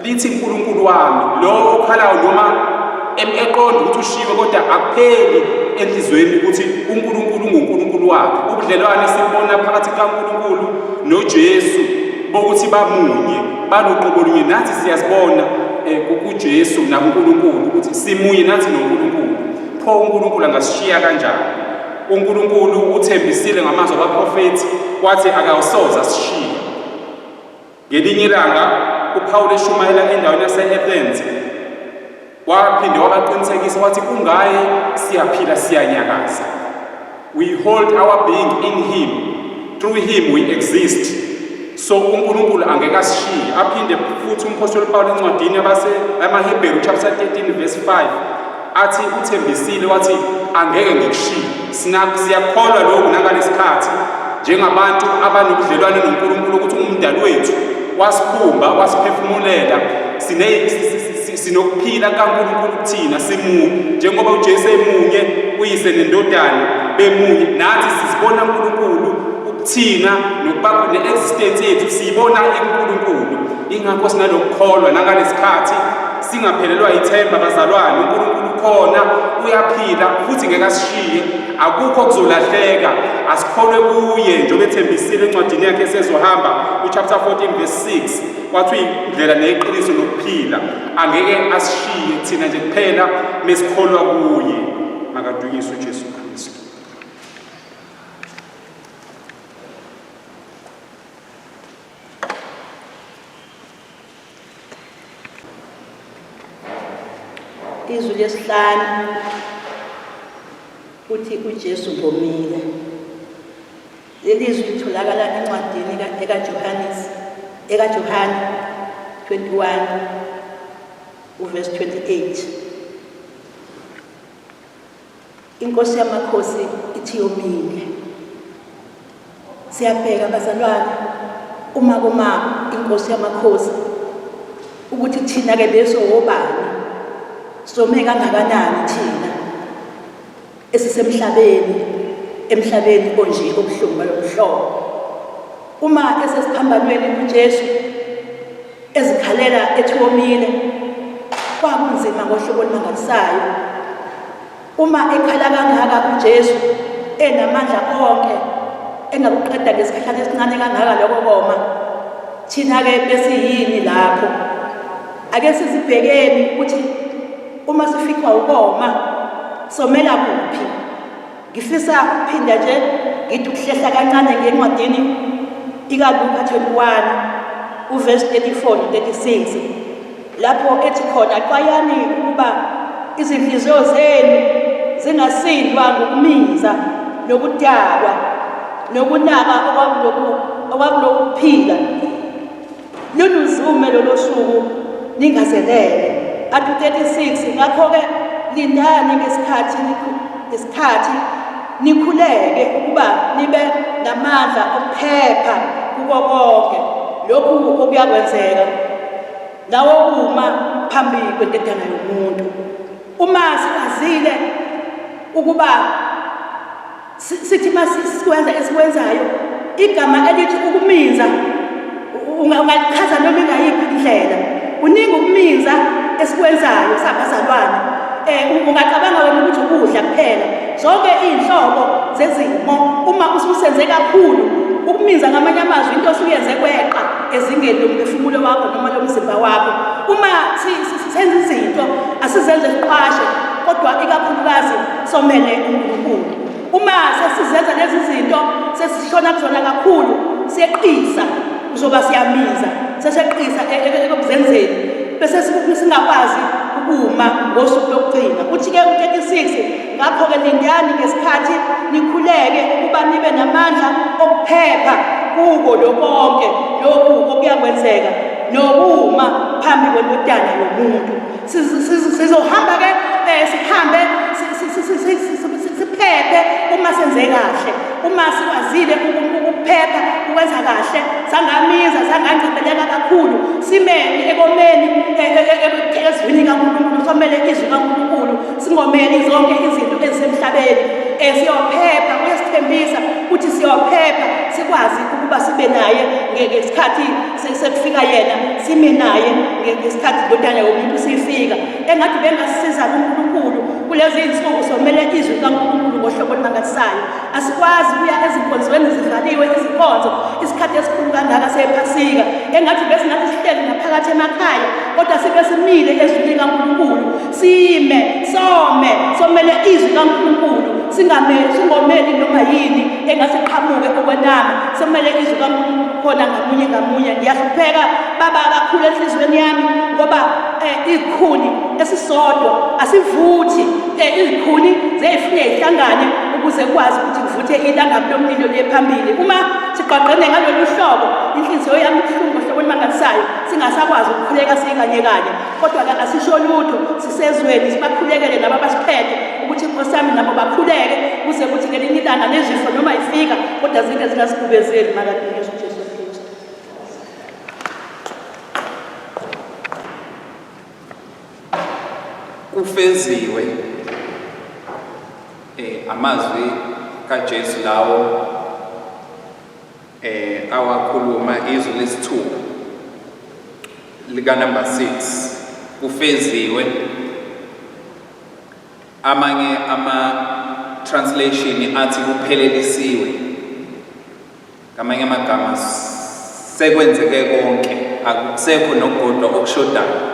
lithi uNkulunkulu wami, lo okhalayo noma eqonda ukuthi ushiwe kodwa akupheli enhlizweni ukuthi uNkulunkulu unguNkulunkulu wakhe. Ubudlelwane sibona phakathi kaNkulunkulu noJesu bokuthi bamunye, baloqobo lunye. Nathi siyasibona kuJesu nakuNkulunkulu ukuthi simunye nathi noNkulunkulu. Pho uNkulunkulu angasishiya kanjani? uNkulunkulu uthembisile ngamazwi abaprofethi wathi akawusoza sishiya. Ngelinye ilanga uPaul eshumayela endaweni yase-Athens waphinde wabaqinisekisa wathi kungaye siyaphila siyanyakaza. We hold our being in him, through him we exist. So uNkulunkulu angeke asishiye. Aphinde futhi umpostoli Paul encwadini yamaHebheru chapter 13 verse 5 athi uthembisile wathi angeke ngikushiye. Siyakholwa lokhu nangalesikhathi njengabantu abanobudlelwane noNkulunkulu ukuthi umdali wethu wasiphumba wasiphefumulela sinokuphila kaNkulunkulu kuthina simunye njengoba uJesu emunye uyise nendodana bemunye. Nathi sisibona uNkulunkulu ukuthina nokuba ne-existence yethu siyibona eNkulunkulu. Ingakho sinalokukholwa nangalesikhathi singaphelelwa ithemba bazalwane. uNkulunkulu khona uyaphila futhi ngeke asishiye, akukho kuzolahleka. Asikholwe kuye njengoba ethembisile encwadini yakhe esezohamba chapter 14 verse 6 wathi indlela neqiniso nokuphila angeke asishiye thina nje kuphela mesikholwa kuye. Makadunyiswe uJesu Kristu. Izwi lesihlanu uthi uJesu ngomile. Leli izwi litholakala encwadini ekaJohane 21 uverse 28. Inkosi yamakhosi ithi yomile. Siyabheka bazalwane uma inkosi yamakhosi ukuthi thina ke leso obani some kangakanani thina esisemhlabeni onje obuhlungu lobuhlobo. Uma esesiphambanweni kuJesu ezikhalela ethomile kwakunzima ngohlobo olumangalisayo. Uma ekhala kangaka kuJesu enamandla onke engakuqeda ngesikhathi esincane kangaka lokho koma, thina ke besiyini lapho? Ake sizibhekeni ukuthi uma sifikwa ukoma somela kuphi. Ngifisa ukuphinda nje ngithi ukuhlehla kancane ngencwadini ikaLuka 21 uverse 34 no-36 lapho ethi khona xwayani ukuba izinhliziyo zenu zingasindwa ngokumiza nokudakwa nokunaka okwakulokuphila. Lunuzume lolo suku ningazelele. Atu 36 ngakho-ke lindani ngesikhathi nikhuleke ukuba nibe namandla okuphepha kuko konke lokhu okuyakwenzeka nawo kuma phambi kwendodana yomuntu. Uma sikwazile ukuba sithi masikwenza esikwenzayo, igama elithi ukuminza ungalichaza noma ingayiphi indlela. Uningi ukuminza esikwenzayo sabazalwane. Ungacabanga wena ukuthi ukudla kuphela. Zonke izinhlobo zezimo uma ususenze kakhulu ukuminza ngamanye amazwi into osuyenze kweqa ezingeni lomphefumulo wakho noma lomzimba wakho. Uma senze izinto asizenze siqashe kodwa ikakhulukazi somele uNkulunkulu. Uma sesizenza lezi zinto sesishona kuzona kakhulu siyeqisa uzoba siyamiza seseqisa ekuzenzeni bese singakwazi ukuma ngosuku lokugcina. Uthi-ke u-36 ngakho-ke lindani ngesikhathi nikhuleke ukuba nibe namandla okuphepha kuko konke lokhu okuyakwenzeka nokuma phambi kwendodana yomuntu. Sizohamba-ke sihambe siphephe uma senze kahle, uma sikwazile ukuphepha ukwenza kahle, sangamiza sangangcebeleka kakhulu, simele ekomeni ezwini kaNkulunkulu, somele izwi kaNkulunkulu, singomeli zonke izinto ezisemhlabeni. Siyophepha, uyasithembisa ukuthi siyophepha, sikwazi ukuba sibe naye ngesikhathi sekufika yena, sime naye ngesikhathi indodana yomuntu sifika. Engathi bengasisiza uNkulunkulu kulezi insuku, somele izwi kaNkulunkulu ngohlobo olumangalisayo. Asikwazi ukuya ezinkonzweni zivaliwe izinkonzo isikhathi esikhulu kangaka sephasika, engathi besingathi sihleli naphakathi emakhaya, kodwa sibe simile ezwini kaNkulunkulu, sime somele izwi kaNkulunkulu, singomeli noma yini engase qhamuke okwenama, somele izwi kaNkulunkulu khona ngamunye. Ngiyahlupheka baba kakhulu enhlizweni yami ngoba izikhuni esisodwa asivuthi, izikhuni zeyifune ihlangane ukuze kwazi ukuthi kuvuthe ilangabi lomlilo lephambili. Uma siqaqene ngalolu hlobo, inhliziyo yami ibuhlungu hlobo olumangalisayo, singasakwazi ukukhuleka sikanye, kodwa-ke asisho lutho, sisezweni, sibakhulekele nabo abasiphethe ukuthi inkosi yami nabo bakhuleke kuze kuthi ngelinye ilanga nezifo noma ifika kodwa zike zingasigubezeli makadini Yesu Kristu. Kufeziwe amazwi kaJesu lawo awakhuluma izwi lesithupha lika number 6. Kufeziwe, amanye ama-translation athi kuphelelisiwe, ngamanye amagama sekwenzeke konke, akusekho nokugodwa okushodayo.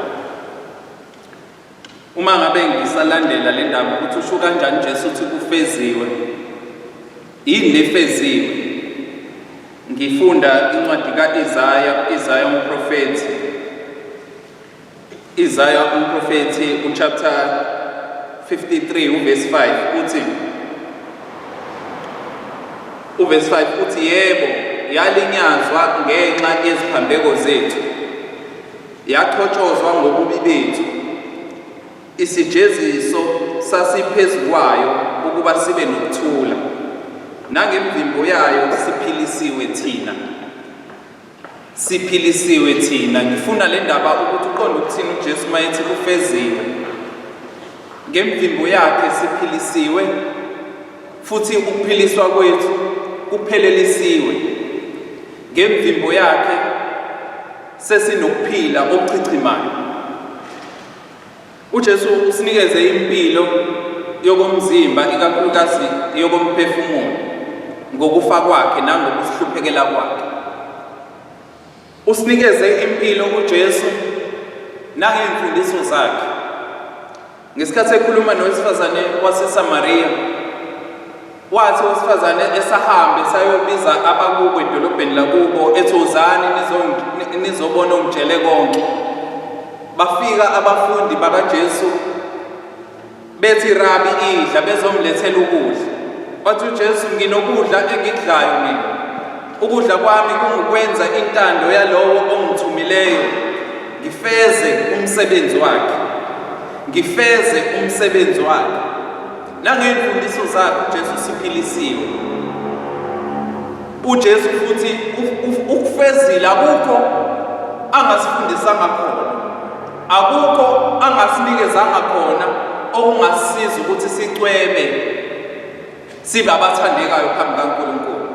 Uma ngabe ngisalandela le ndaba ukuthi usho kanjani Jesu uthi kufeziwe, yini lefeziwe? Ngifunda incwadi ka-Isaya umprofethi uchapter 53 uverse 5 uthi, uverse 5 uthi, yebo yalinyazwa ngenxa yeziphambeko zethu, yaxhotshozwa ngobubi bethu, isijeziso sasiphezu kwayo ukuba sibe nokuthula, nangemvimbo yayo siphilisiwe thina. Ngifuna le ndaba ukuthi uqonde ukuthini uJesu mayethi kufeziwe. Ngemvimbo yakhe siphilisiwe, futhi ukuphiliswa kwethu kuphelelisiwe. Ngemvimbo yakhe sesinokuphila okuchichimayo. uJesu usinikeze impilo yokomzimba, ikakhulukazi yokomphefumulo, ngokufa kwakhe nangokusihluphekela kwakhe. Usinikeze impilo uJesu nangemfundiso zakhe. Ngesikhathi ekhuluma nowesifazane waseSamariya, wathi owesifazane esahambe sayobiza abakubo edolobheni lakubo, ethozani nizobona ungitshele konke. Bafika abafundi bakaJesu bethi, Rabi, idla, bezomlethela ukudla. Wathi uJesu, nginokudla engikudlayo mina. Ukudla kwami kungukwenza intando yalowo ongithumileyo, ngifeze umsebenzi wakhe. Nangemfundiso zakhe uJesu siphilisiwe. uJesu futhi ukufezile, akukho angasifundisanga khona, akukho angasinikezanga khona okungasisiza ukuthi sicwebe sibe abathandekayo phambi kaNkulunkulu.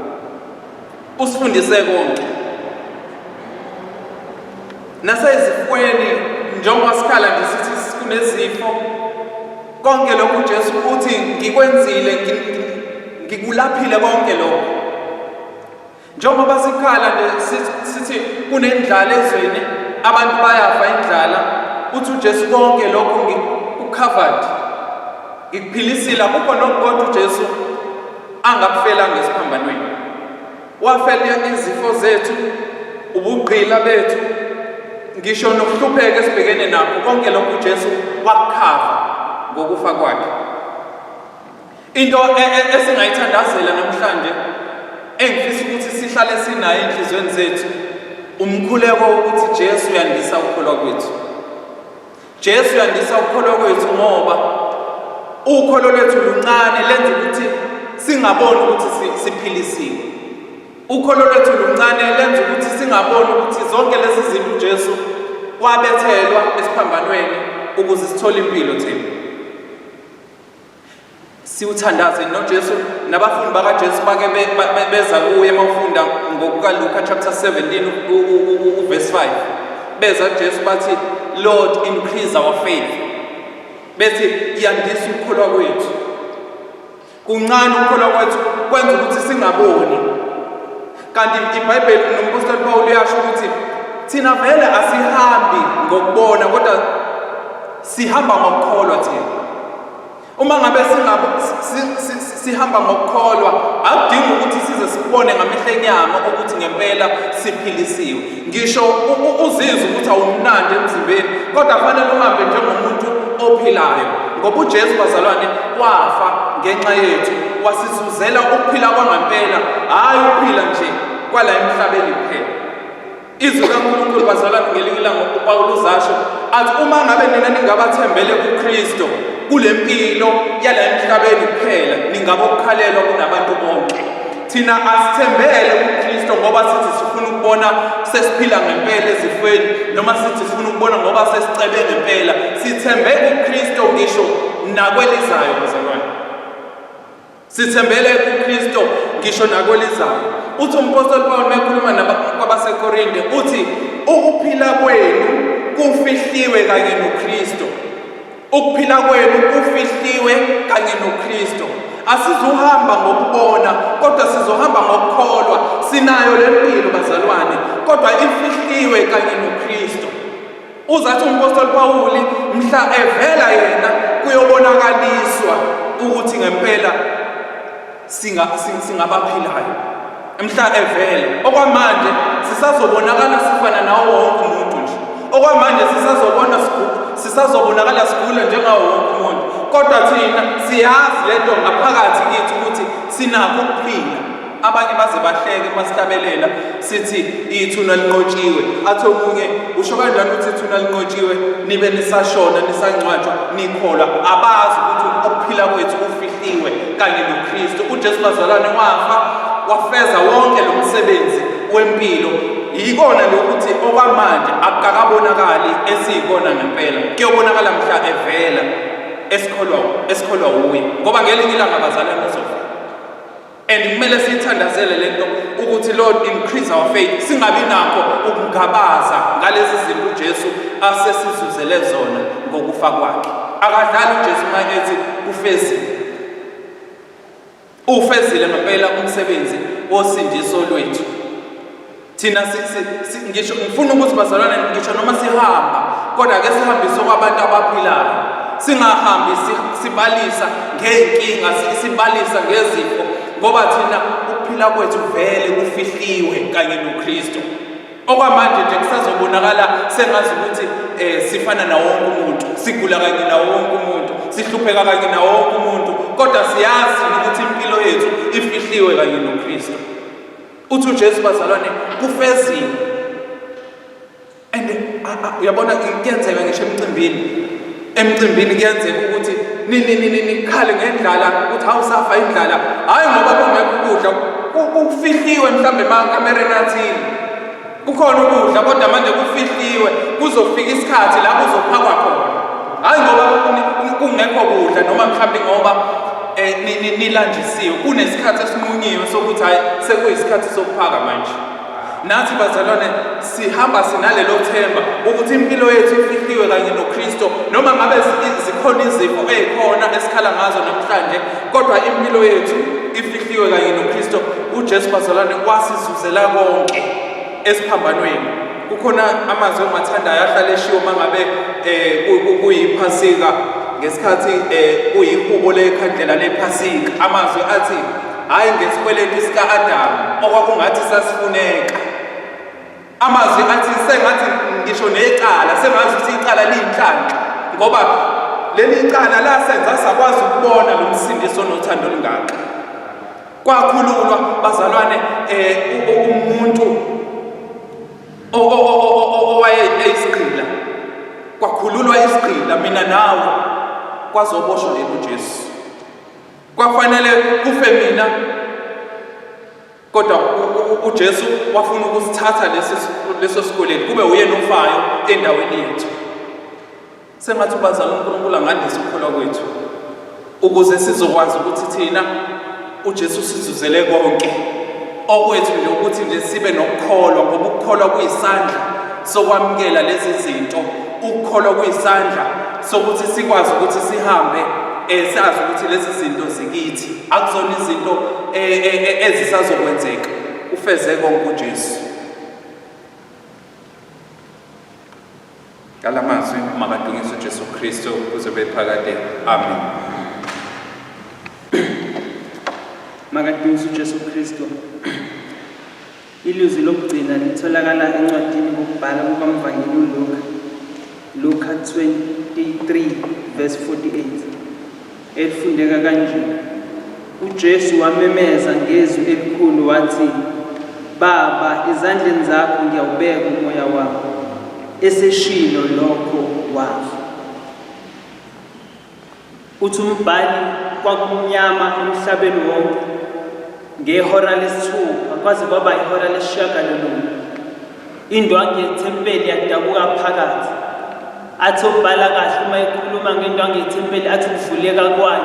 Usifundise konke. Nasezifweni njengoba sikhala ngisithi kunezifo, konke lokhu uJesu uthi ngikwenzile, ngikulaphile konke lokho. Njengoba sikhala sithi kunendlala ezweni, abantu bayafa indlala, uthi uJesu konke lokho ngikucovered, ngikuphilisile. Akukho nokukodwa uJesu angakufela ngesiphambanweni. Wafela izifo zethu, ubugqila bethu, ngisho nokuhlupheka esibhekene nakho, konke lokhu uJesu wakukhava ngokufa kwakhe. Into esingayithandazela namhlanje engifisa ukuthi sihlale sinayo enhlizweni zethu, umkhuleko ukuthi Jesu uyandisa ukukholwa kwethu. Jesu uyandisa ukukholwa kwethu ngoba ukholo lwethu luncane lenza ukuthi singaboni ukuthi siphilisiwe. Ukholo lwethu luncane lenza ukuthi singaboni ukuthi zonke lezi zinto uJesu wabethelwa esiphambanweni ukuze sithole impilo thina. Siwuthandaze noJesu nabafundi bakaJesu bake beza kuye mawufunda ngokukaLuka chapter 17 verse 5. Beza kuJesu bathi, Lord, increase our faith. Bethi yandisa ukukholwa kwethu. Kuncane ukukholwa kwethu kwenza ukuthi singaboni. Kanti iBhayibheli nompostoli Paul uyasho ukuthi thina vele asihambi ngokubona kodwa sihamba ngokukholwa thina. Uma ngabe sihamba ngokukholwa, akudingi ukuthi size sibone ngamehlo enyama ukuthi ngempela siphilisiwe. Ngisho uzizwe ukuthi awumnandi emzimbeni, kodwa kufanele uhambe njengomuntu ophilayo. Ngoba uJesu bazalwane wafa ngenxa yethu, wasisuzela ukuphila kwangempela, hayi ukuphila nje kwala emhlabeni kuphela. Izwi kaNkulunkulu bazalwane ngelinye ilanga uPaulus asho athi uma ngabe nina ningabathembele kuKristu kule mpilo yala emhlabeni kuphela, ningabokukhalelwa kunabantu bonke. Thina asithembele kuKristu ngoba sithi sifuna ukubona sesiphila ngempela ezifweni, noma sithi sifuna ukubona ngoba sesicebe ngempela. Sithembe kuKristu ngisho nakwelizayo bazalwane. Sithembele kuKristu ngisho nakwelizayo. Uthi umpostoli Paul mekhuluma kwabaseKorinte uthi ukuphila kwenu kufihliwe kanye noKristu. Ukuphila kwenu kufihliwe kanye noKristu. Asizuhamba ngokubona kodwa sizohamba ngokukholwa. Sinayo lempilo bazalwane kodwa ifihliwe kanye noKristu. Uzathi umpostoli Paul mhla evela yena kuyobonakaliswa ukuthi ngempela singabaphilayo. Mhla evela okwamanje sisazobonakala sifana nawo wonke umuntu nje. Okwamanje sisazobonakala sigula njengawo wonke umuntu. Kodwa thina siyazi lento ngaphakathi kithi ukuthi sinakho ukuphila. Abanye baze bahleke masihlabelela sithi ithuna linqotshiwe. Athi omunye usho kanjani ukuthi ithuna linqotshiwe nibe nisashona nisangcwatshwa nikholwa. Abazi ukuthi ukuphila kwethu kufihliwe kanye noKristu. uJesu bazalwane wafa wafeza wonke lo msebenzi wempilo. Yikona lokuthi okwamanje akakabonakali esiyikona ngempela. Kuyobonakala mhla evela esikholwa uye. Ngoba ngelinye ilanga bazalwane uzofika. And kumele sithandazele lento ukuthi Lord increase our faith. Singabi nakho ukungabaza ngalezi zinto uJesu asesizuzele zona ngokufa kwakhe. Akadlali uJesu mayethi ufezile. Ufezile ngempela umsebenzi wosindiso lwethu. Thina ngisho ngifuna ukuthi bazalwane ngisho noma sihamba kodwa ake sihambise kwabantu abaphilayo. Singahambi sibalisa ngeenkinga, sibalisa ngezifo ngoba thina ukuphila kwethu vele kufihliwe kanye noKristu. Okwamanje nje kusazobonakala sengazi ukuthi sifana nawo wonke umuntu, sigula kanye nawo wonke umuntu, sihlupheka kanye nawo wonke umuntu, kodwa siyazi ukuthi impilo yethu ifihliwe kanye noKristu. Uthi uJesu bazalwane kufezile. And uyabona kuyenzeka ngisho emcimbini kuyenzeka ukuthi nikhale ngendlala ukuthi awusafa indlala, hayi ngoba kungekho ukudla, kufihliwe mhlambe emakamereni athini. Kukhona ukudla kodwa manje kufihliwe, kuzofika isikhathi la kuzophakwa khona. Hayi ngoba kungekho kudla noma mhlambe ngoba nilanjisiwe, kunesikhathi esinqunyiwe sokuthi hayi sekuyisikhathi sokuphaka manje. Nathi bazalwane sihamba sinalelo themba ukuthi impilo yethu ifihliwe kanye noKristu. Noma ngabe zikhona izifo ezikhona esikhala ngazo namhlanje, kodwa impilo yethu ifihliwe kanye noKristu. uJesu bazalwane wasizuzela konke esiphambanweni. Kukhona amazwi engiwathandayo ahlala eshiwo mangabe kuyiphasika ngesikhathi kuyihubo lekhandlela lephasika. Amazwi athi hayi ngesikweletu sika-Adamu okwakungathi sasifuneka, amazwi athi sengathi ngisho necala sengazi ukuthi icala liyinhlanhla ngoba leli cala lasenza sakwazi ukubona lo msindiso nothando olungaka. Kwakhululwa bazalwane umuntu owayeyisigqila, kwakhululwa isigqila mina nawe kwazoboshwa uJesu. Kwafanele kufe mina kodwa uJesu wafuna ukusithatha leso sikweletu kube uyena ofayo endaweni yethu. Sengathi bazalwane uNkulunkulu angandisa ukukholwa kwethu ukuze sizokwazi ukuthi thina uJesu sizuzele konke okwethu nje ukuthi nje sibe nokukholwa ngoba ukukholwa kuyisandla sokwamukela lezi zinto. Ukukholwa kuyisandla sokuthi sikwazi ukuthi sihambe sazi ukuthi lezi zinto zikithi akuzona izinto ezisazokwenzeka ufeze konke uJesu. Ngalamazwi makadunyiswe uJesu Kristu kuze bephakade. Amen. Makadunyiswe uJesu Kristu. Ilizwi lokugcina litholakala encwadini kokubhala kukaMvangeli Luka 23 verse 48 elifundeka kanje. uJesu wamemeza ngezwi elikhulu wathi, Baba, ezandleni zakho ngiyawubeka umoya wami. Eseshilo lokho wafa. Uthi umbhali kwakumnyama emhlabeni wonke ngehora lesithupha kwaze kwaba ihora lesishiyagalolunye. Indwangu yethempeli yadabuka phakathi. Athi ubhala kahle uma ekhuluma ngendwangu yethempeli athi ukuvuleka kwayo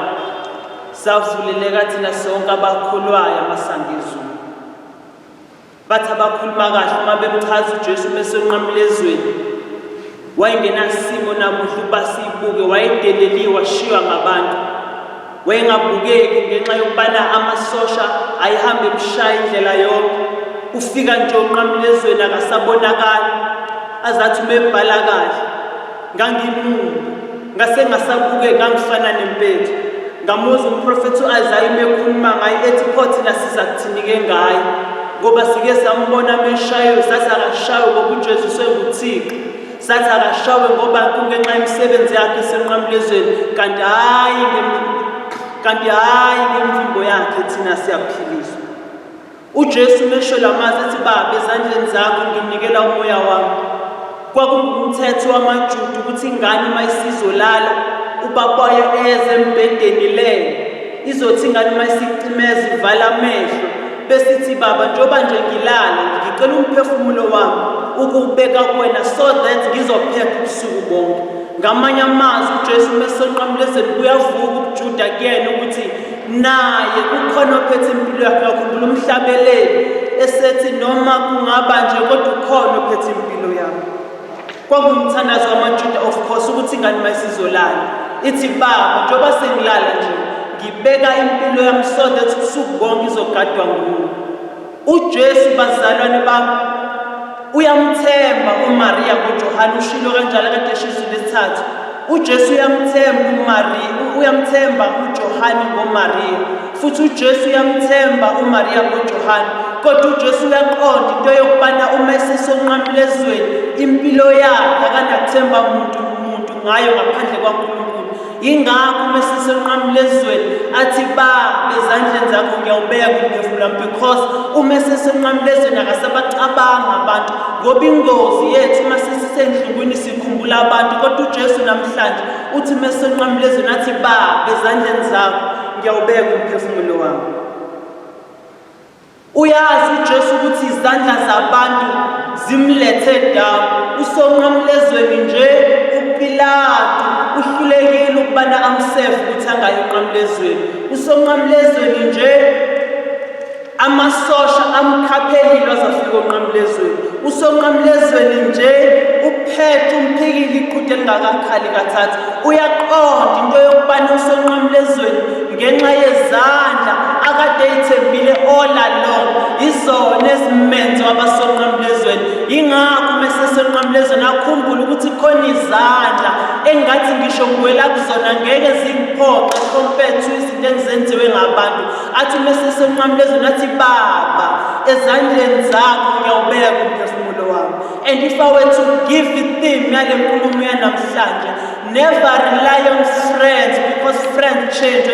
savuleleka thina sonke abakholwayo amasangezulu. Bathi abakhuluma kahle uma bemchaza uJesu besonqamula ezweni. Wayengenasimo namuhla ubasibuke, wayedeleliwe washiywa ngabantu. Wayengabukeki ngenxa yokubana amasosha ayihambe emshaya indlela yonke. Ufika nje onqamula ezweni akasabonakali. Azathi umebhala kahle ngangimumbi ngase ngasabuke ngangifana nempethu. Ngamuzwa umprofethi uIsaiah ekhuluma ngaye ethi pho thina sizakuthini-ke ngaye ngoba sike sambona meshayo sathi akashawe ngoba uJesu senguThixo. Sathi akashawe ngoba kungenxa yemisebenzi yakhe esenqamula ezweni kanti hayi ngemvimbo yakhe thina siyaphiliswa. uJesu mesho lamazwi ethi, Baba, ezandleni zakho nginikela umoya wami. Kwakungumthetho wamaJuda ukuthi ingane uma isizolala ubaba wayo eze embhedeni leyo izothi ingane uma isicimeza ivala amehlo besithi, Baba, njengoba nje ngilala ngicela umphefumulo wami ukubeka kuwena so that ngizophepha ubusuku bonke. Ngamanye amazwi uJesu mesonqamula ezweni kuyavuka ubuJuda kuyena ukuthi naye kukhona ophethe impilo yakhe. Yakhumbula umhlabeleli esethi noma kungaba nje kodwa ukhona ophethe impilo yakhe. Kwakungumthandazo wamaJuda of course ukuthi ingane mayisizolala ithi, Baba, njengoba sengilala nje ngibeka impilo yami so that ubusuku bonke izogadwa nguwe. uJesu bazalwane bami uyamthemba uMaria ngoJohane. Ushilo kanjalo kade eshizwe lesithathu. uJesu uyamthemba uMaria, uyamthemba uJohane ngoMaria, futhi uJesu uyamthemba uMaria ngoJohane. Kodwa uJesu uyaqonda into yokubana uma esesonqamula ezweni impilo yakhe akanakuthemba umuntu ngayo ngaphandle kwaNkulunkulu. Yingakho uma esesonqamula ezweni athi, Baba, ezandleni zakho ngiyawubeka umphefumulo wami, because uma esesonqamula ezweni akasabacabanga abantu ngoba ingozi yethu uma sesisendlwini sikhumbula abantu. Kodwa uJesu namhlanje uthi uma esesonqamula ezweni athi, Baba, ezandleni zakho ngiyawubeka umphefumulo wami. Uyazi uJesu ukuthi izandla zabantu zimlethe down. Usonqamula ezweni nje uPilato uhlulekile ukubana amseve ukuthi angayonqamula ezweni. Usonqamula ezweni nje amasosha amkhaphelile azafika onqamula ezweni. Usonqamula ezweni nje uphethe umphikile iqhude elingakakhali kathathu. Uyaqonda into yokubana usonqamula ezweni ngenxa yezandla akade eyithembile all along izona ezimenze wabasonqamula ezweni. Yingakho uma esesonqamula ezweni akhumbule ukuthi khona izandla engathi ngisho ngiwela kuzona ngeke zingiphoxe compared to izinto engizenziwe ngabantu. Athi uma esesonqamula ezweni athi, Baba, ezandleni zakho ngiyawubeka umphefumulo wami. And if I were to give the theme yale nkulumo yanamhlanje, never rely on friends, because friends change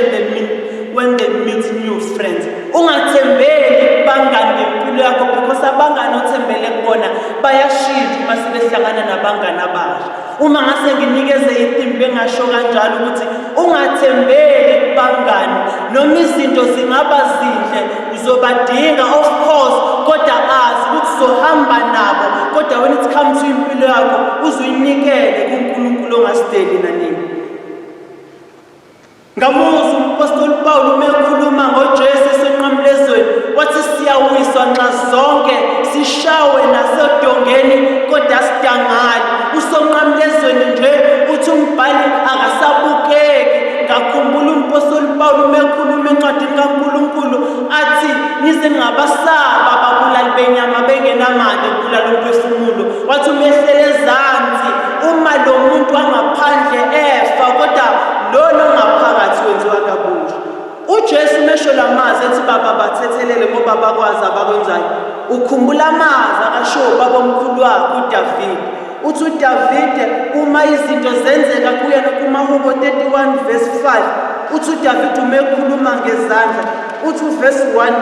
when they meet new friends. Ungathembeli kubangani ngempilo yakho, because abangani othembele kubona bayashintsha uma sebehlangana nabangani abasha. Uma ngase nginikeze ithimba bengasho kanjalo ukuthi ungathembeli kubangani, noma izinto zingaba zinhle uzobadinga of course, kodwa azi ukuthi uzohamba nabo, kodwa when it comes to impilo yakho uzuyinikele kuNkulunkulu ongasideli nanini. Ngamuzwa umpostoli Paul umekhuluma ngoJesu esenqamlezweni, wathi siyawiswa nxa zonke sishawe nasedongeni kodwa sidangali. Usonqamlezweni nje uthi umbhali akasabukeki. Ngakhumbula umpostoli Paul umekhuluma encwadini kaNkulunkulu athi nize ngabasaba babulali benyama bengenamandla ukubulala umphefumulo. Wathi umehlele ezansi uma lo muntu angaphandle efa, kodwa lona ngaphakathi wenziwa kabusha. uJesu mesho lamazwi ethi baba bathethelele ngoba bakwazi abakwenzayo. Ukhumbula amazwi akasho baba omkhulu wakhe uDavid. Uthi uDavid uma izinto zenzeka kuyena kuMahubo 31 verse 5, uthi uDavid umekhuluma ngezandla, uthi verse 1,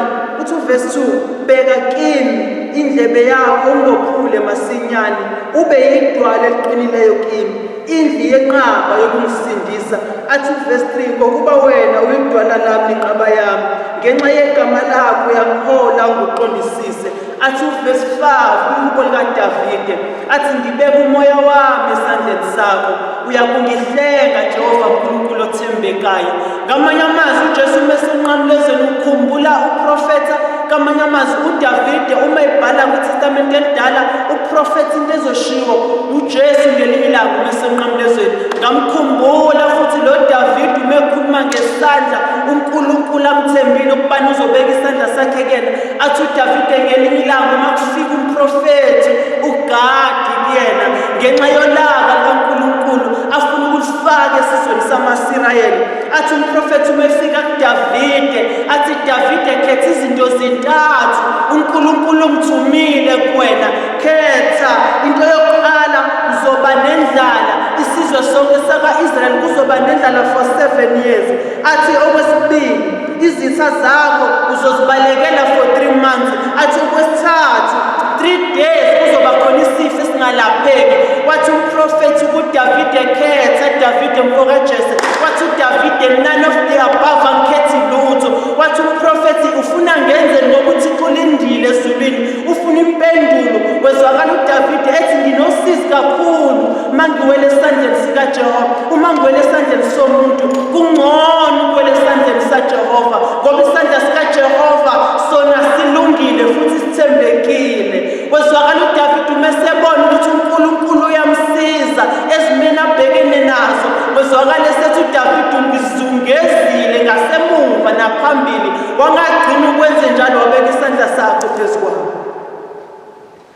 uthi verse 2, bheka kimi indlebe yakho ungophule masinyane, ube yidwala eliqinileyo kimi, indli yenqaba yokungisindisa. Athi verse 3, ngokuba wena uyidwala lami inqaba yami, ngenxa yegama lakho uyangihola ungiqondisise. Athi verse 5, uNkulunkulu kaDavide athi ngibeka umoya wami esandleni sakho, uyakungihlenga Jehova uNkulunkulu othembekayo. Ngamanye amazwi uJesu mesenqamlezweni ukhumbula uprofeta, ngamanye amazwi uDavide uma ebhala kwiTestament elidala uprofeta into ezoshiwo uJesu ngelinye ilanga mesenqamlezweni. Ngamkhumbula futhi lo David umekhuluma ngesandla uNkulunkulu amthembile ukubani uzobeka isandla sakhe kuyena. Athi uDavide ngelinye ilanga uma kufika umprofeti uGadi kuyena ngenxa yolaka kaNkulunkulu afuna ukulifaka esizweni samaSirayeli. Athi umprofeti umefika kuDavide athi Davide khetha izinto zintathu uNkulunkulu umthumile kuwena. Khetha into yokuqala, uzoba nendlala, isizwe sonke saka-Israyeli kuzoba nendlala for 7 years. Athi okwesibili, izitha zakho uzozibalekela for 3 months. Athi okwesithathu, 3 days kuzoba khona isifo esingalapheki. Wathi umprofeti kuDavide khetha, Davide mfoka Jese, wathi uDavide none of the above angikhethi lutho. Wathi umprofeti ufuna ngenze ngokuthi kulindile ezulwini, ufuna impendulo. Wezwakala uDavide ethi nginosizi kakhulu mangiwele esandleni sikaJehova. Uma ngiwele esandleni somuntu kungcono ukuwele esandleni saJehova, ngoba isandla sikaJehova sona silungile futhi sithembekile. Wezwakala uDavide umesebona ukuthi uNkulunkulu uyamsiza ezimeni abhekene nazo. Wezwakala esethi uDavide ungizungezile ngasemuva naphambili, wangagcina ukwenze njalo, wabeka isandla sakhe phezu kwami.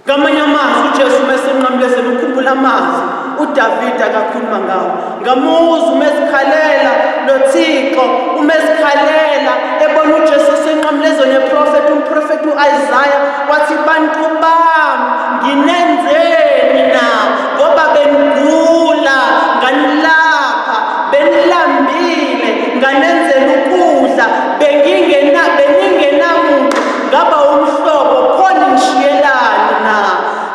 Ngamanye amazwi uJesu mesenqamlezweni ukhumbula amazwi uDavide akakhuluma ngawo. Ngamuzwa umezikhalela noThixo, umezikhalela ebona uJesu esenqamlezweni umprofeti uIsaiah wathi bantu bami nginenzeni na, ngoba benigula nganilapha, benilambile nganenzela ukudla, beningenamuntu ngaba umhlobo khona ngishiyelani na.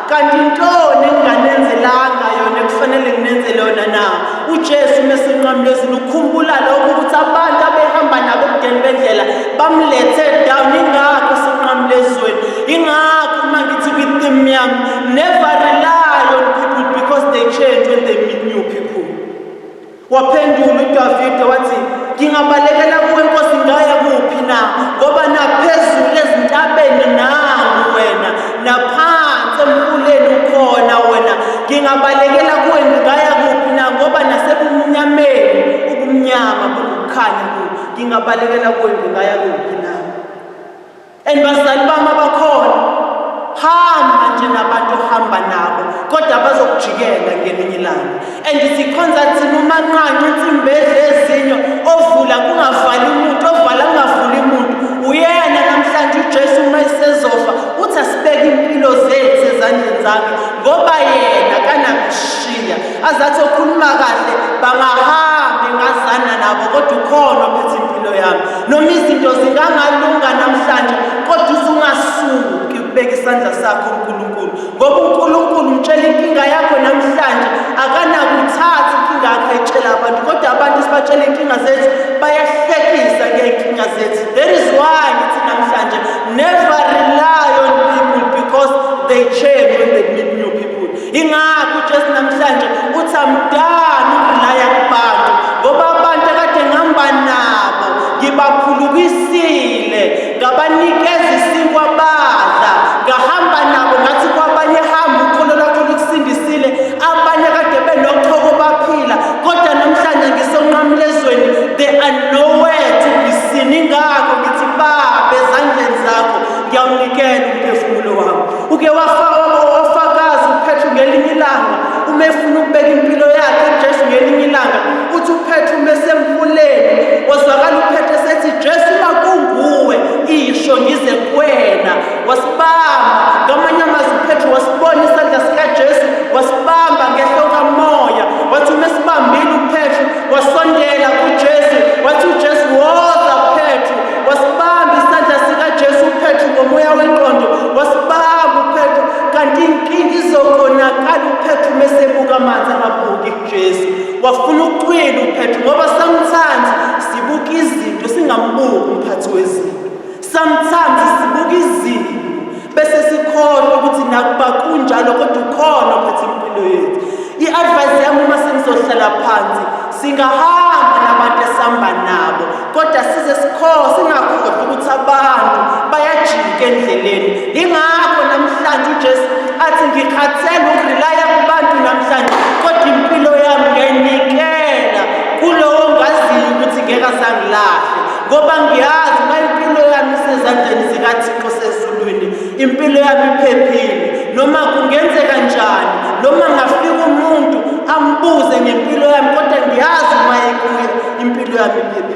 Kanti intoni enginganenzelanga yona kufanele nginenzele yona na? uJesu mesenqamlezweni ukhumbula lokho ukuthi abantu abehamba nabo ebudeni bendlela bamlethe down. Ingakho senqamlezweni, ingakho uma ngithi kwitheme yami, never rely on people because they change when they meet new people. Waphendula uDavide wathi ngingabalekela kuwe Nkosi, ngaya kuphi na? Ngoba naphezulu ezintabeni nangu wena, naphansi emfuleni ukhona wena. Ngingabalekela kuwe, ngaya kuphi na? Ngoba nasebumnyameni ubumnyama bukukhanya kuwe. Ngingabalekela kuwe, ngaya kuphi na? And bazali bami abakhona, hamba nje nabantu hamba nabo, kodwa bazokujikela ngelinye ilanga. And sikhonza thina umanqanqa insimbi ezinyo ovula kungavali umuntu, ovala kungavuli umuntu. Uyena namhlanje uJesu uma esezofa uthi asibeke impilo zethu ezandleni zakhe. ukhona ophethe impilo yami. Noma izinto zingangalunga namhlanje, kodwa usungasuki ukubeka isandla sakho kuNkulunkulu. Ngoba uNkulunkulu umtshela inkinga yakho namhlanje, akanakuthatha inkinga yakho ayitshela abantu, kodwa abantu sibatshela inkinga zethu bayahlekisa ngey'nkinga zethu. That is why ngithi namhlanje, never rely on people because they change when they meet new people. Ingakho uJesu namhlanje uthi amdani ukulaya kubantu, ngoba abantu akade ngihamba nabo ngibaphulukisile, ngabanikeza isinkwa badla, ngahamba nabo ngathi kwabanye hamba ukholo lwakho lukusindisile, abanye kade benochoko baphila, kodwa namhlanje ngisonqamula ezweni, they are nowhere to be seen. Ingakho ngithi Baba, ezandleni zakho ngiyawunikela umphefumulo wami. Uke wafakaza uPetru ngelinye ilanga, uma efuna ukubeka impilo yakhe uJesu ngelinye ilanga, uthi uPetru mesemfuleni, wazwakala uPetru esethi, Jesu uma kunguwe isho ngize kuwena. Wasibamba ngamanye amazwi uPetru wasibona isandla sikaJesu, wasibamba ngehlo kamoya, wathi uma esibambile uPetru wasondela kuJesu, wathi uJesu, woza Petru, wasibamba isandla sikaJesu uPetru ngomoya wengqondo, wasibamba uPetru, kanti inkinga izokhonakala uPetru mesebuka amanzi angabuki kuJesu. Wafuna ukucwila uPetru, ngoba sometimes sibuka izinto singambuki umphathi wezinto. Sometimes sibuka izinto bese sikholwa ukuthi nakuba kunjalo kodwa ukhona ophethe impilo yethu. I-advice yami uma senizohlala phansi, singahamba nabantu esihamba nabo, kodwa size singakhohlwa ukuthi abantu bayajika endleleni. Ingakho namhlanje uJesu athi ngikhathele ukurelaya kubantu namhlanje, kodwa impilo yami ngiyayinikela kulowo ongaziyo ukuthi ngeke azangilahle, ngoba ngiyazi uma impilo yami isezandleni zikaThixo sezulwini, impilo yami iphephile. Noma kungenzeka njani, noma ngafika umuntu ambuze ngempilo yami, kodwa ngiyazi uma ekuye impilo yami iphephile.